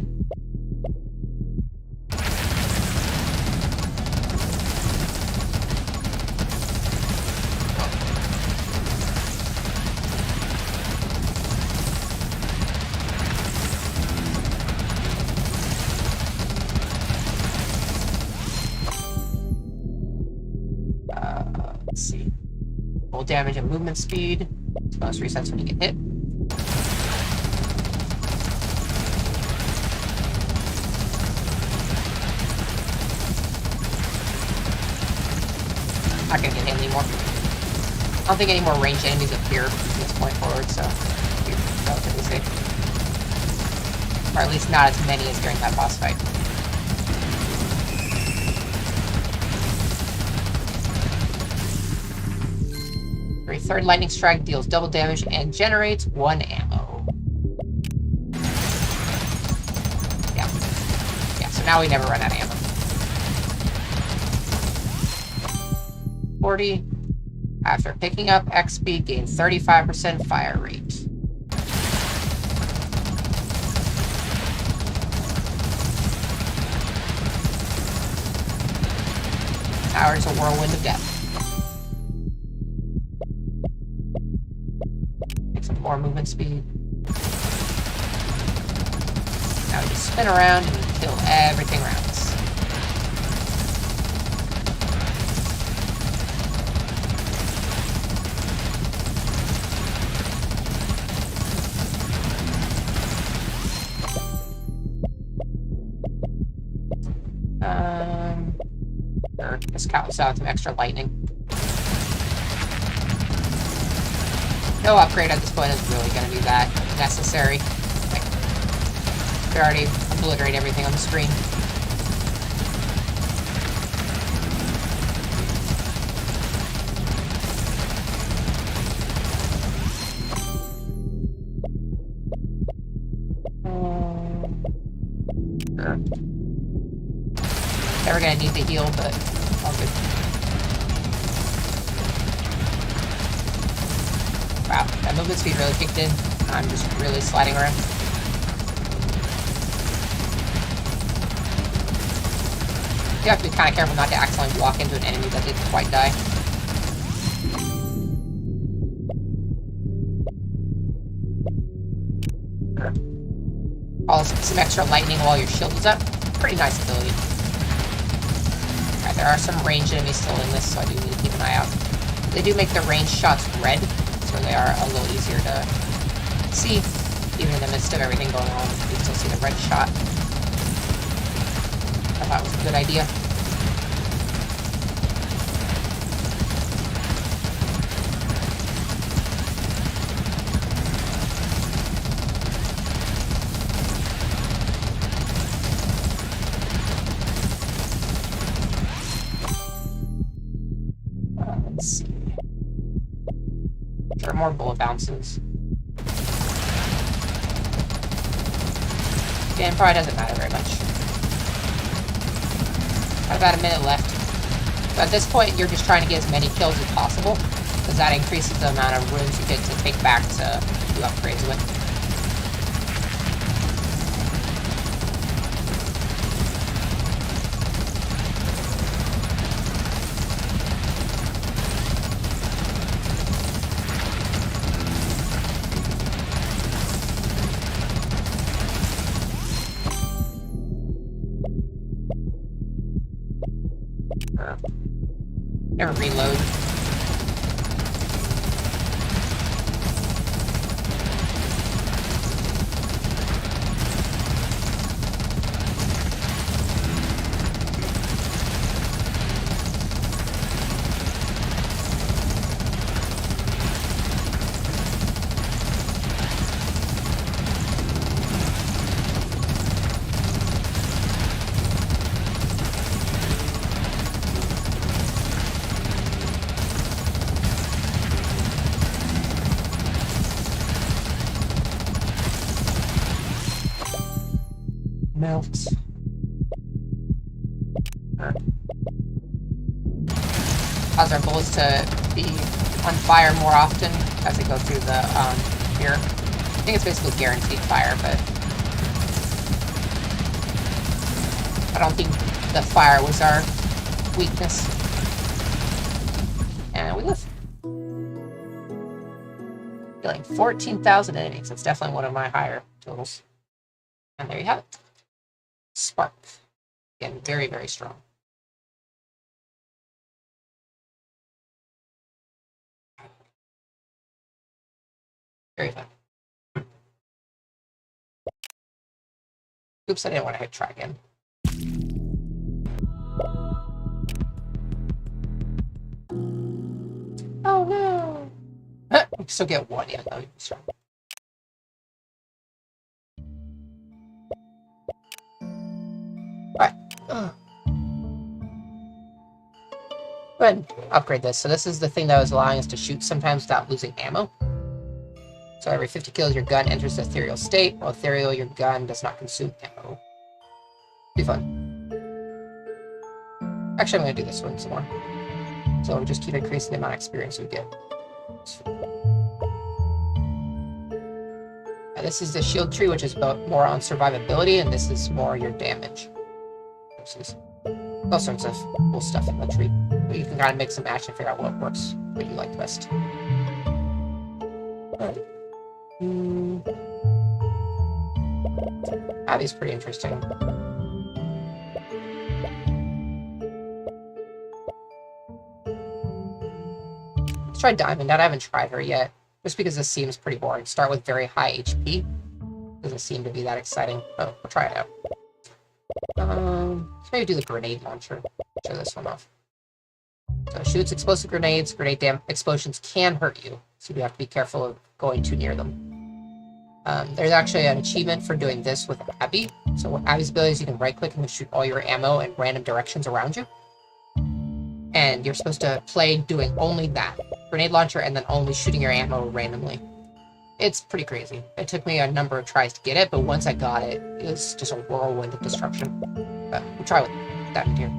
Let's see. Full damage and movement speed. Bonus resets when you get hit. Not gonna get hit anymore. I don't think any more ranged enemies appear from this point forward, so you're relatively safe. Or at least not as many as during that boss fight. Every third lightning strike deals double damage and generates 1 ammo. Yeah. Yeah, so now we never run out of ammo. 40. After picking up XP, gain 35% fire rate. Tower is a whirlwind of death. Make some more movement speed. Now we just spin around and kill everything around us. Let's count this out with some extra lightning. No upgrade at this point is really going to be that necessary. Like, we already obliterate everything on the screen. Sure. Never going to need the heal, but all good. Wow, that movement speed really kicked in. I'm just really sliding around. You have to be kind of careful not to accidentally walk into an enemy that didn't quite die. All some extra lightning while your shield is up. Pretty nice ability. Alright, there are some ranged enemies still in this, so I do need to keep an eye out. They do make the ranged shots red, so they are a little easier to see. Even in the midst of everything going on, you still see the red shot. I thought it was a good idea. Let's see. There are more bullet bounces. Again, probably doesn't matter very much. About a minute left. But at this point, you're just trying to get as many kills as possible, because that increases the amount of runes you get to take back to do upgrades with. Never reload. Melt. Cause our bullets to be on fire more often as they go through the mirror. I think it's basically guaranteed fire, but I don't think the fire was our weakness. And we live. Killing 14,000 enemies. That's definitely one of my higher totals. And there you have it. Spark. Again, very, very strong. Very fun. Oops, I didn't want to hit try again. Oh no! We still get one, yeah, that would be strong. Right. go ahead and upgrade this. So this is the thing that was allowing us to shoot sometimes without losing ammo. So every 50 kills, your gun enters the ethereal state, while ethereal, your gun does not consume ammo. Be fun. Actually, I'm going to do this one some more. So we'll just keep increasing the amount of experience we get. This is the shield tree, which is more on survivability, and this is more your damage. There's all sorts of cool stuff in the tree. But you can kind of mix and match and figure out what works, what you like best. Alright. Abby's pretty interesting. Let's try Diamond. I haven't tried her yet, just because this seems pretty boring. Start with very high HP. Doesn't seem to be that exciting. Oh, we'll try it out. Let's maybe do the grenade launcher. Show this one off. So it shoots explosive grenades. Grenade explosions can hurt you, so you have to be careful of going too near them. There's actually an achievement for doing this with Abby. So with Abby's abilities, you can right-click and shoot all your ammo in random directions around you. And you're supposed to play doing only that. Grenade launcher and then only shooting your ammo randomly. It's pretty crazy. It took me a number of tries to get it, but once I got it, it was just a whirlwind of destruction. But we'll try with that in here.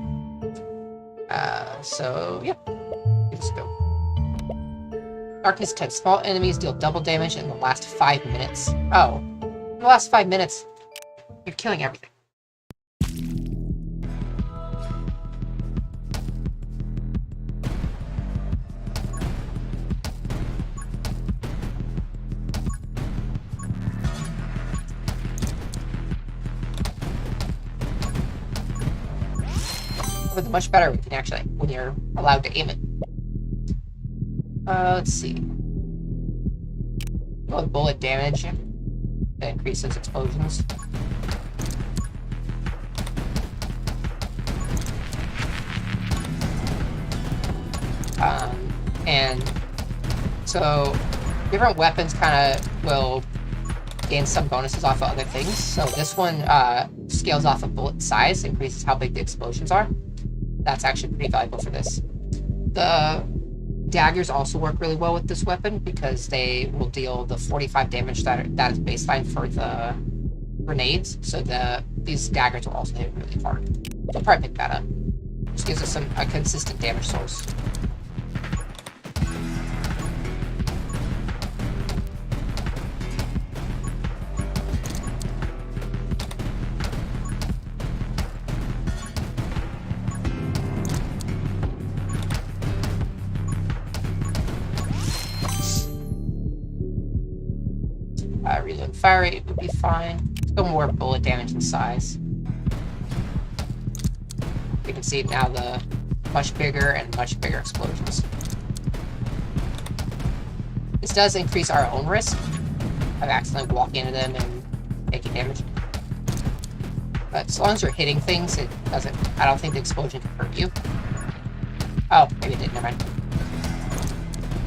So, yeah. Let's go. Darkness 10. Small enemies deal double damage in the last 5 minutes. Oh. In the last 5 minutes, you're killing everything. With much better, we can actually, when you're allowed to aim it. Let's see. Go with bullet damage. That increases explosions. And so different weapons kind of will gain some bonuses off of other things. So this one scales off of bullet size, increases how big the explosions are. That's actually pretty valuable for this. The daggers also work really well with this weapon because they will deal the 45 damage that is baseline for the grenades. So these daggers will also hit really hard. So I'll probably pick that up. Just gives us a consistent damage source. Reload fire rate would be fine. Let's go more bullet damage and size. You can see now the much bigger explosions. This does increase our own risk of accidentally walking into them and taking damage. But as long as you're hitting things, it doesn't. I don't think the explosion can hurt you. Oh, maybe it did. Never mind.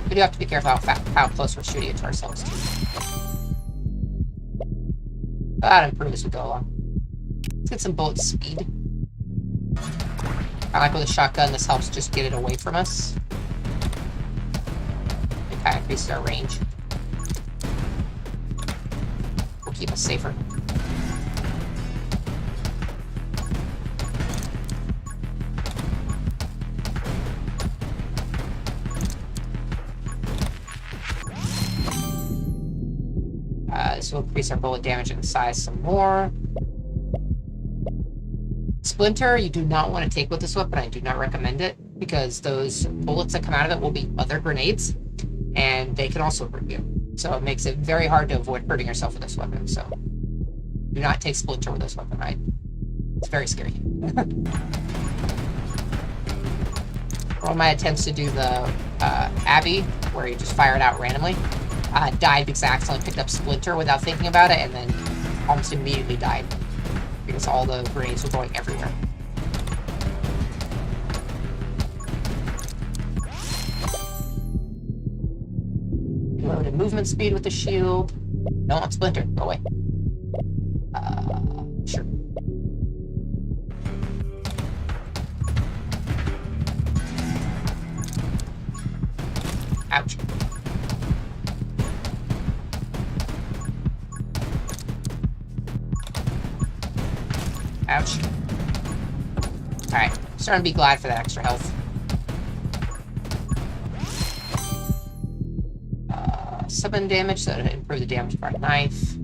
We do have to be careful how close we're shooting it to ourselves too. That'll improve as we go along. Let's get some bullet speed. I like with a shotgun, this helps just get it away from us. It kind of increases our range. Will keep us safer. This will increase our bullet damage and size some more. Splinter, you do not want to take with this weapon. I do not recommend it, because those bullets that come out of it will be other grenades, and they can also hurt you. So it makes it very hard to avoid hurting yourself with this weapon. So do not take Splinter with this weapon. It's very scary. One of my attempts to do the Abby, where you just fire it out randomly, died because I accidentally picked up Splinter without thinking about it, and then almost immediately died because all the grenades were going everywhere. Limited movement speed with the shield. Don't want Splinter. Go away. Sure. Ouch. Alright, starting to be glad for that extra health. 7 damage, so to improve the damage of our knife.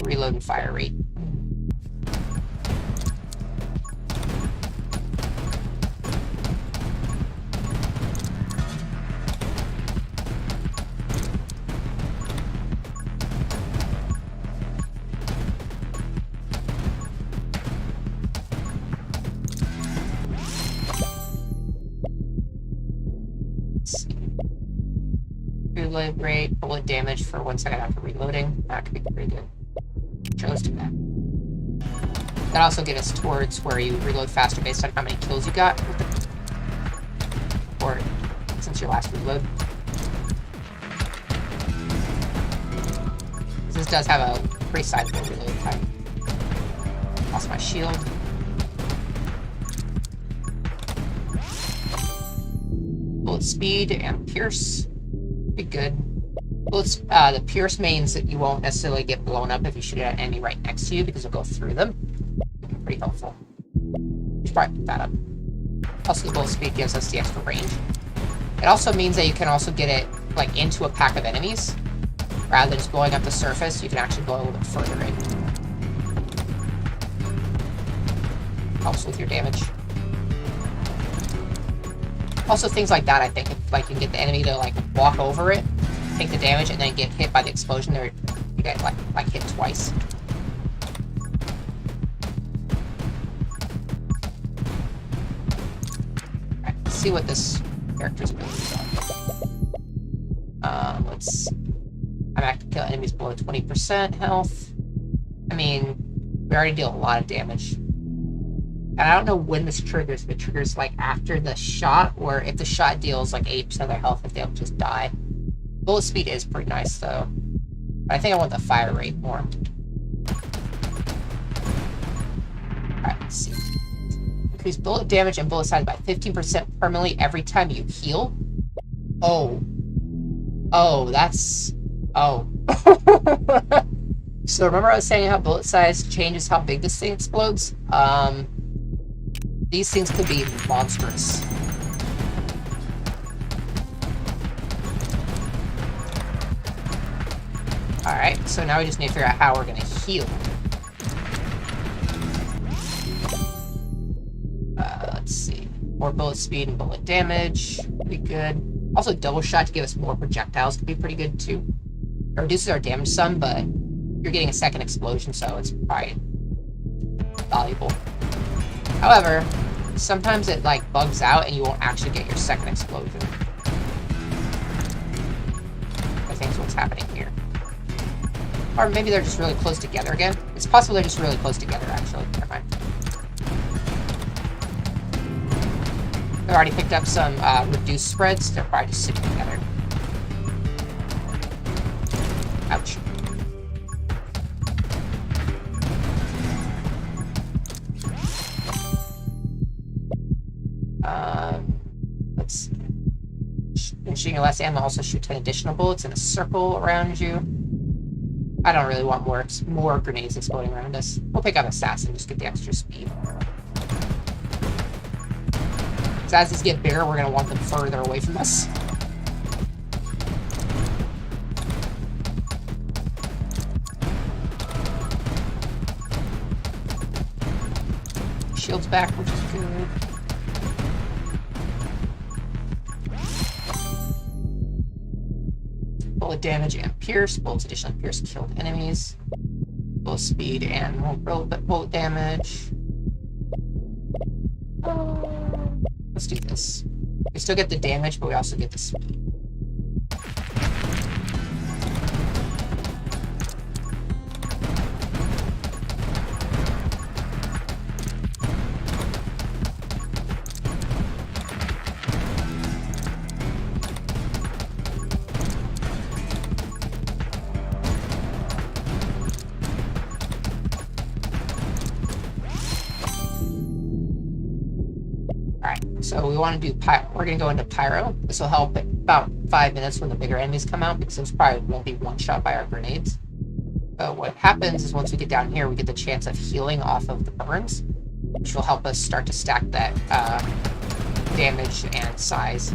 Reload and fire rate. Reload rate, bullet damage for 1 second after reloading. That could be pretty good. Sure, let's do that. That also get us towards where you reload faster based on how many kills you got. Or since your last reload. This does have a pretty sizable reload time. Lost my shield. Bullet speed and pierce. Pretty good. Bullets, the pierce means that you won't necessarily get blown up if you shoot at an enemy right next to you because it'll go through them. Pretty helpful. You should probably pick that up. Also, the bullet speed gives us the extra range. It also means that you can also get it like into a pack of enemies. Rather than just blowing up the surface, you can actually blow a little bit further in. Helps with your damage. Also, things like that, I think, if, like, you can get the enemy to, like, walk over it, take the damage, and then get hit by the explosion, there you get, like hit twice. Alright, let's see what this character's abilities are. Let's... I'm active to kill enemies below 20% health. I mean, we already deal a lot of damage. And I don't know when this triggers, if it triggers like after the shot, or if the shot deals like 8% of their health if they'll just die. Bullet speed is pretty nice though. But I think I want the fire rate more. Alright, let's see. Increase bullet damage and bullet size by 15% permanently every time you heal. Oh. Oh, that's... Oh. So remember I was saying how bullet size changes how big this thing explodes? These things could be monstrous. Alright, so now we just need to figure out how we're gonna heal. Let's see. More bullet speed and bullet damage. Pretty good. Also, double shot to give us more projectiles could be pretty good too. It reduces our damage some, but you're getting a second explosion, so it's probably valuable. However, sometimes it like bugs out and you won't actually get your second explosion. I think that's what's happening here. Or maybe they're just really close together again. It's possible they're just really close together, actually. Never mind. I've already picked up some reduced spreads. They're probably just sitting together. Ouch. Let's see. Shooting your last ammo also shoot 10 additional bullets in a circle around you. I don't really want more grenades exploding around us. We'll pick up Assassin, just get the extra speed. So as these get bigger, we're going to want them further away from us. Shield's back, which is good. Bullet damage and pierce. Bullets additionally pierce killed enemies. Bullet speed and more bullet damage. Let's do this. We still get the damage, but we also get the speed. So we want to do we're going to go into Pyro. This will help at about 5 minutes when the bigger enemies come out, because those probably won't be one-shot by our grenades. But what happens is once we get down here, we get the chance of healing off of the burns, which will help us start to stack that damage and size.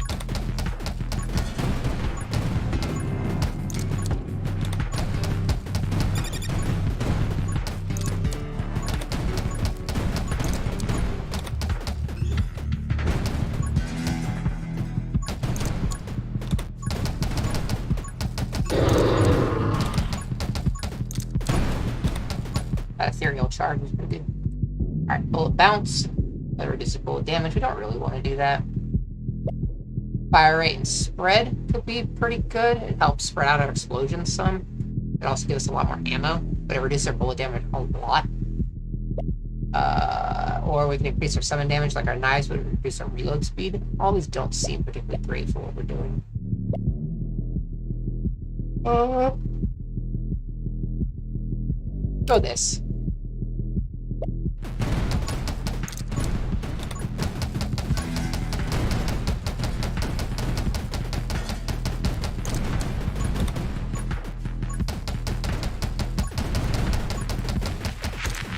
That ethereal charge was pretty good. Alright, bullet bounce. That reduces bullet damage. We don't really want to do that. Fire rate and spread could be pretty good. It helps spread out our explosions some. It also gives us a lot more ammo, but it reduces our bullet damage a lot. Or we can increase our summon damage, like our knives would reduce our reload speed. All these don't seem particularly great for what we're doing. Go this.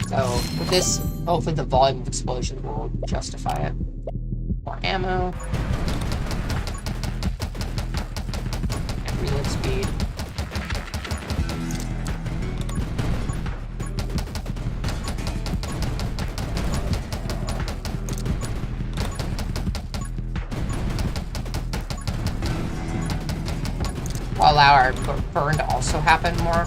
So with this, hopefully the volume of explosion will justify it. More ammo. And reload speed. We'll allow our burn to also happen more.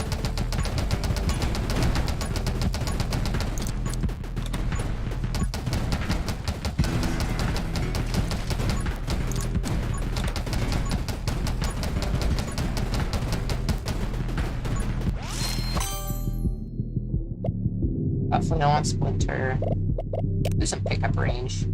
Definitely don't want Splinter. Do some pickup range.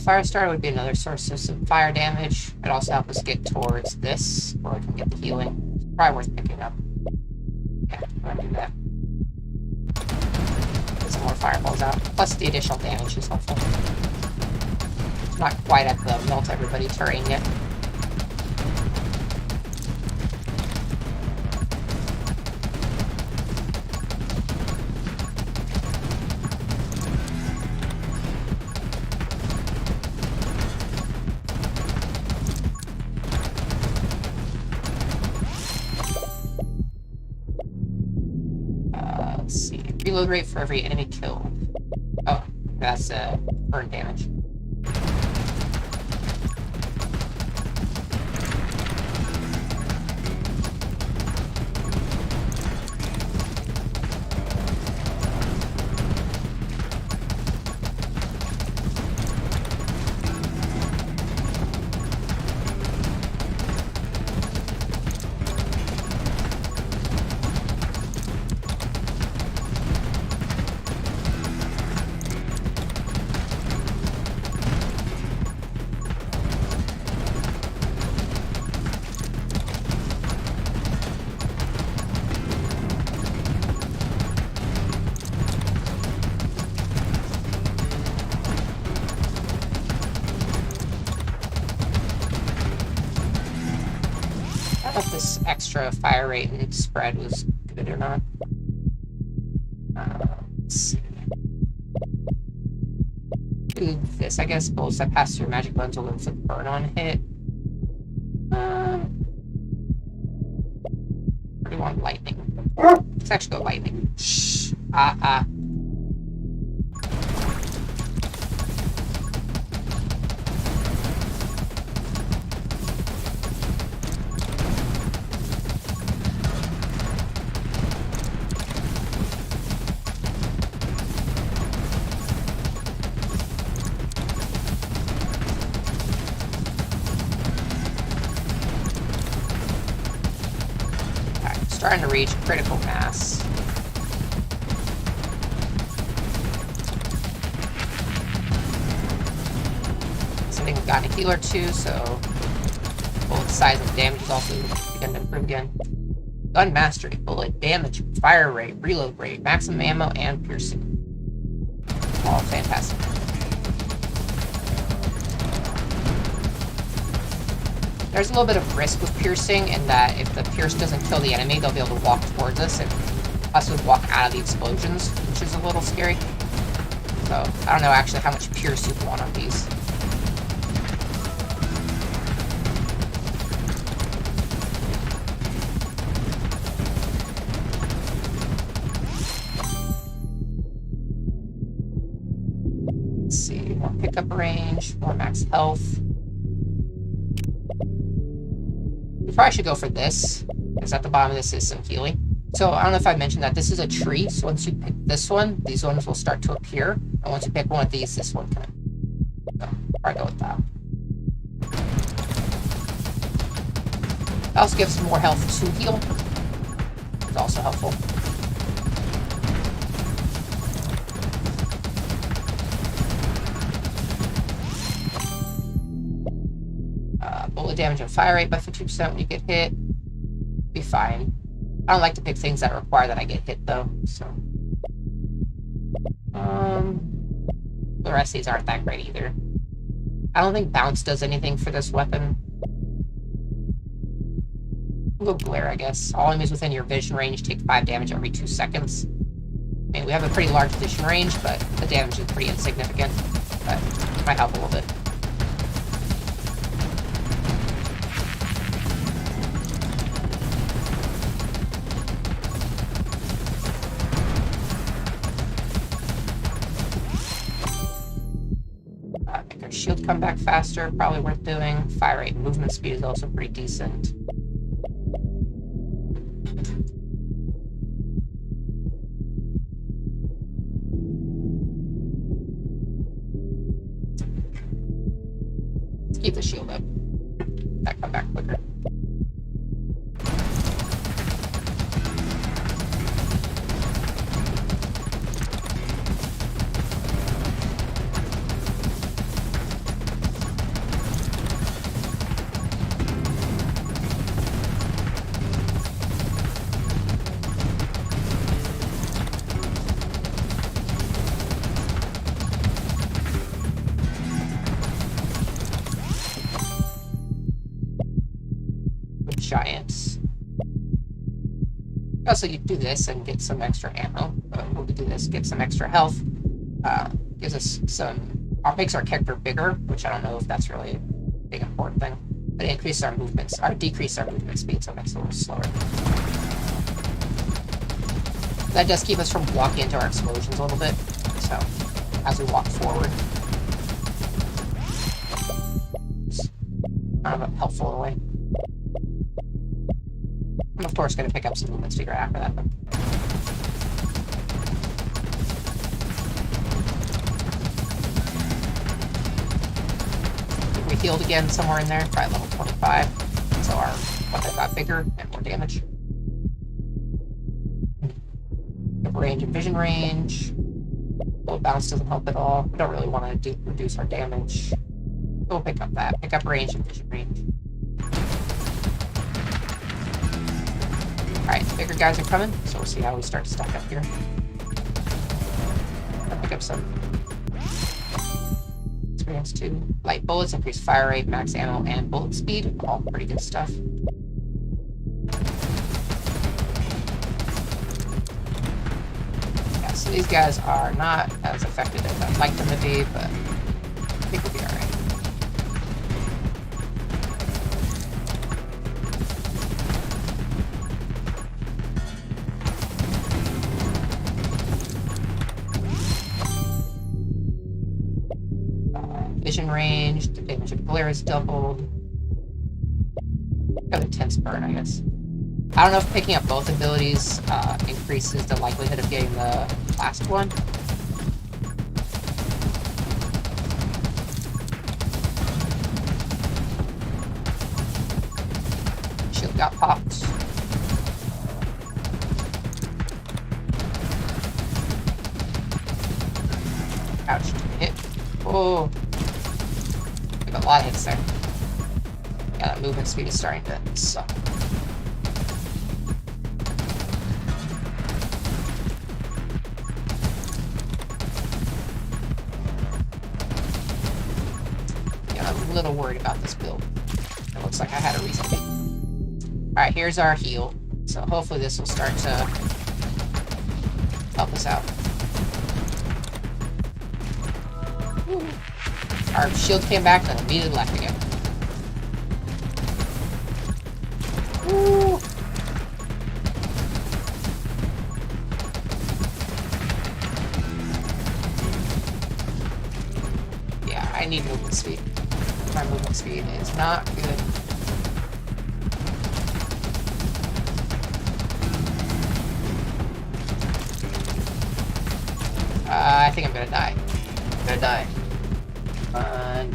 Firestarter would be another source of some fire damage. It'd also help us get towards this, where we can get the healing. It's probably worth picking up. Yeah, I'm gonna do that. Get some more fireballs out. Plus the additional damage is helpful. It's not quite at the melt everybody terrain yet. Let's see. Reload rate for every enemy killed. Oh, that's burn damage. I don't know if this extra fire rate and spread was good or not. Let's see. Do this, I guess. Bullets that pass through magic buttons will inflict burn on hit. Or do you want lightning? Let's actually go lightning. Shh. Starting to reach critical mass. Good thing we got a healer too, so bullet size and damage is also begun to improve again. Gun mastery, bullet damage, fire rate, reload rate, maximum ammo, and piercing. All fantastic. There's a little bit of risk with piercing in that if the pierce doesn't kill the enemy, they'll be able to walk towards us and us would walk out of the explosions, which is a little scary. So, I don't know actually how much pierce you want on these. Let's see, more pickup range, more max health. We probably should go for this, because at the bottom of this is some healing. So, I don't know if I mentioned that this is a tree, so once you pick this one, these ones will start to appear. And once you pick one of these, this one can. So, probably go with that. It also gives more health to heal. It's also helpful. Bullet damage and fire rate by 50% when you get hit. Be fine. I don't like to pick things that require that I get hit, though, so... The rest of these aren't that great, either. I don't think bounce does anything for this weapon. We'll go glare, I guess. All enemies within your vision range take 5 damage every 2 seconds. I mean, we have a pretty large vision range, but the damage is pretty insignificant. But it might help a little bit. Shield come back faster, probably worth doing. Fire rate and movement speed is also pretty decent. Let's keep the shield up. That come back quicker. Giants. Also, you do this and get some extra ammo. We'll do this, get some extra health. Gives us some... makes our character bigger, which I don't know if that's really a big important thing. But it increases our movements, or decreases our movement speed, so it makes it a little slower. That does keep us from walking into our explosions a little bit, so, as we walk forward. It's kind of helpful in a way. I'm of course going to pick up some movement speed right after that, but... We healed again somewhere in there, probably level 25. So our weapon got bigger and more damage. Range and vision range. Bullet bounce doesn't help at all. We don't really want to reduce our damage. We'll pick up that. Pick up range and vision range. Alright, the bigger guys are coming, so we'll see how we start to stack up here. I'll pick up some experience too. Light bullets, increase fire rate, max ammo, and bullet speed. All pretty good stuff. Yeah, so these guys are not as effective as I'd like them to be, but I think we'll be alright. Vision range, the damage of glare is doubled. Got intense burn, I guess. I don't know if picking up both abilities increases the likelihood of getting the last one. Shield got popped. Ouch, hit. Oh. took a lot of hits there. Yeah, that movement speed is starting to suck. Yeah, I'm a little worried about this build. It looks like I had a reason to be. Alright, here's our heal. So hopefully this will start to help us out. Ooh. Our shield came back, then immediately left again. Ooh. Yeah, I need movement speed. My movement speed is not good. I think I'm gonna die. I'm gonna die. Run.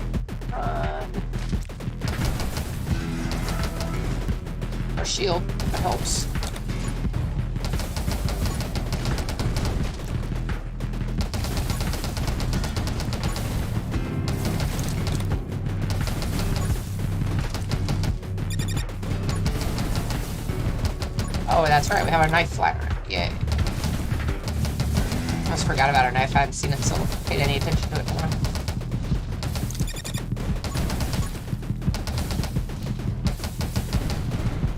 Our shield, that helps. Oh, that's right, we have our knife flying around. Yay. Almost forgot about our knife. I haven't seen it, so paid any attention to it more.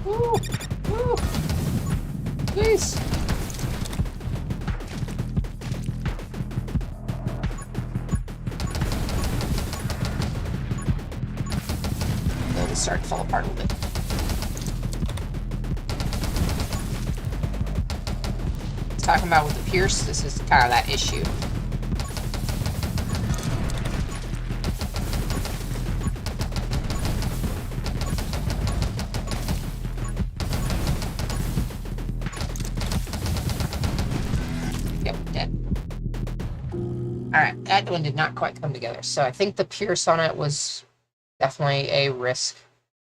Woo! Woo! Please! It'll just start to fall apart a little bit. Talking about with the Pierce, this is kind of that issue. Yep, dead. Alright, that one did not quite come together. So I think the Pierce on it was definitely a risk.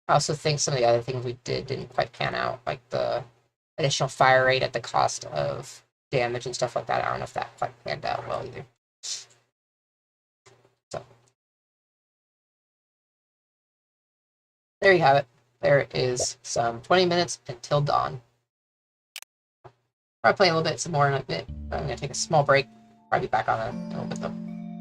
I also think some of the other things we did didn't quite pan out, like the additional fire rate at the cost of damage and stuff like that. I don't know if that quite panned out well either. So there you have it. There is some 20 minutes until dawn. Probably play a little bit some more in a bit. I'm gonna take a small break. Probably be back on in a little bit though.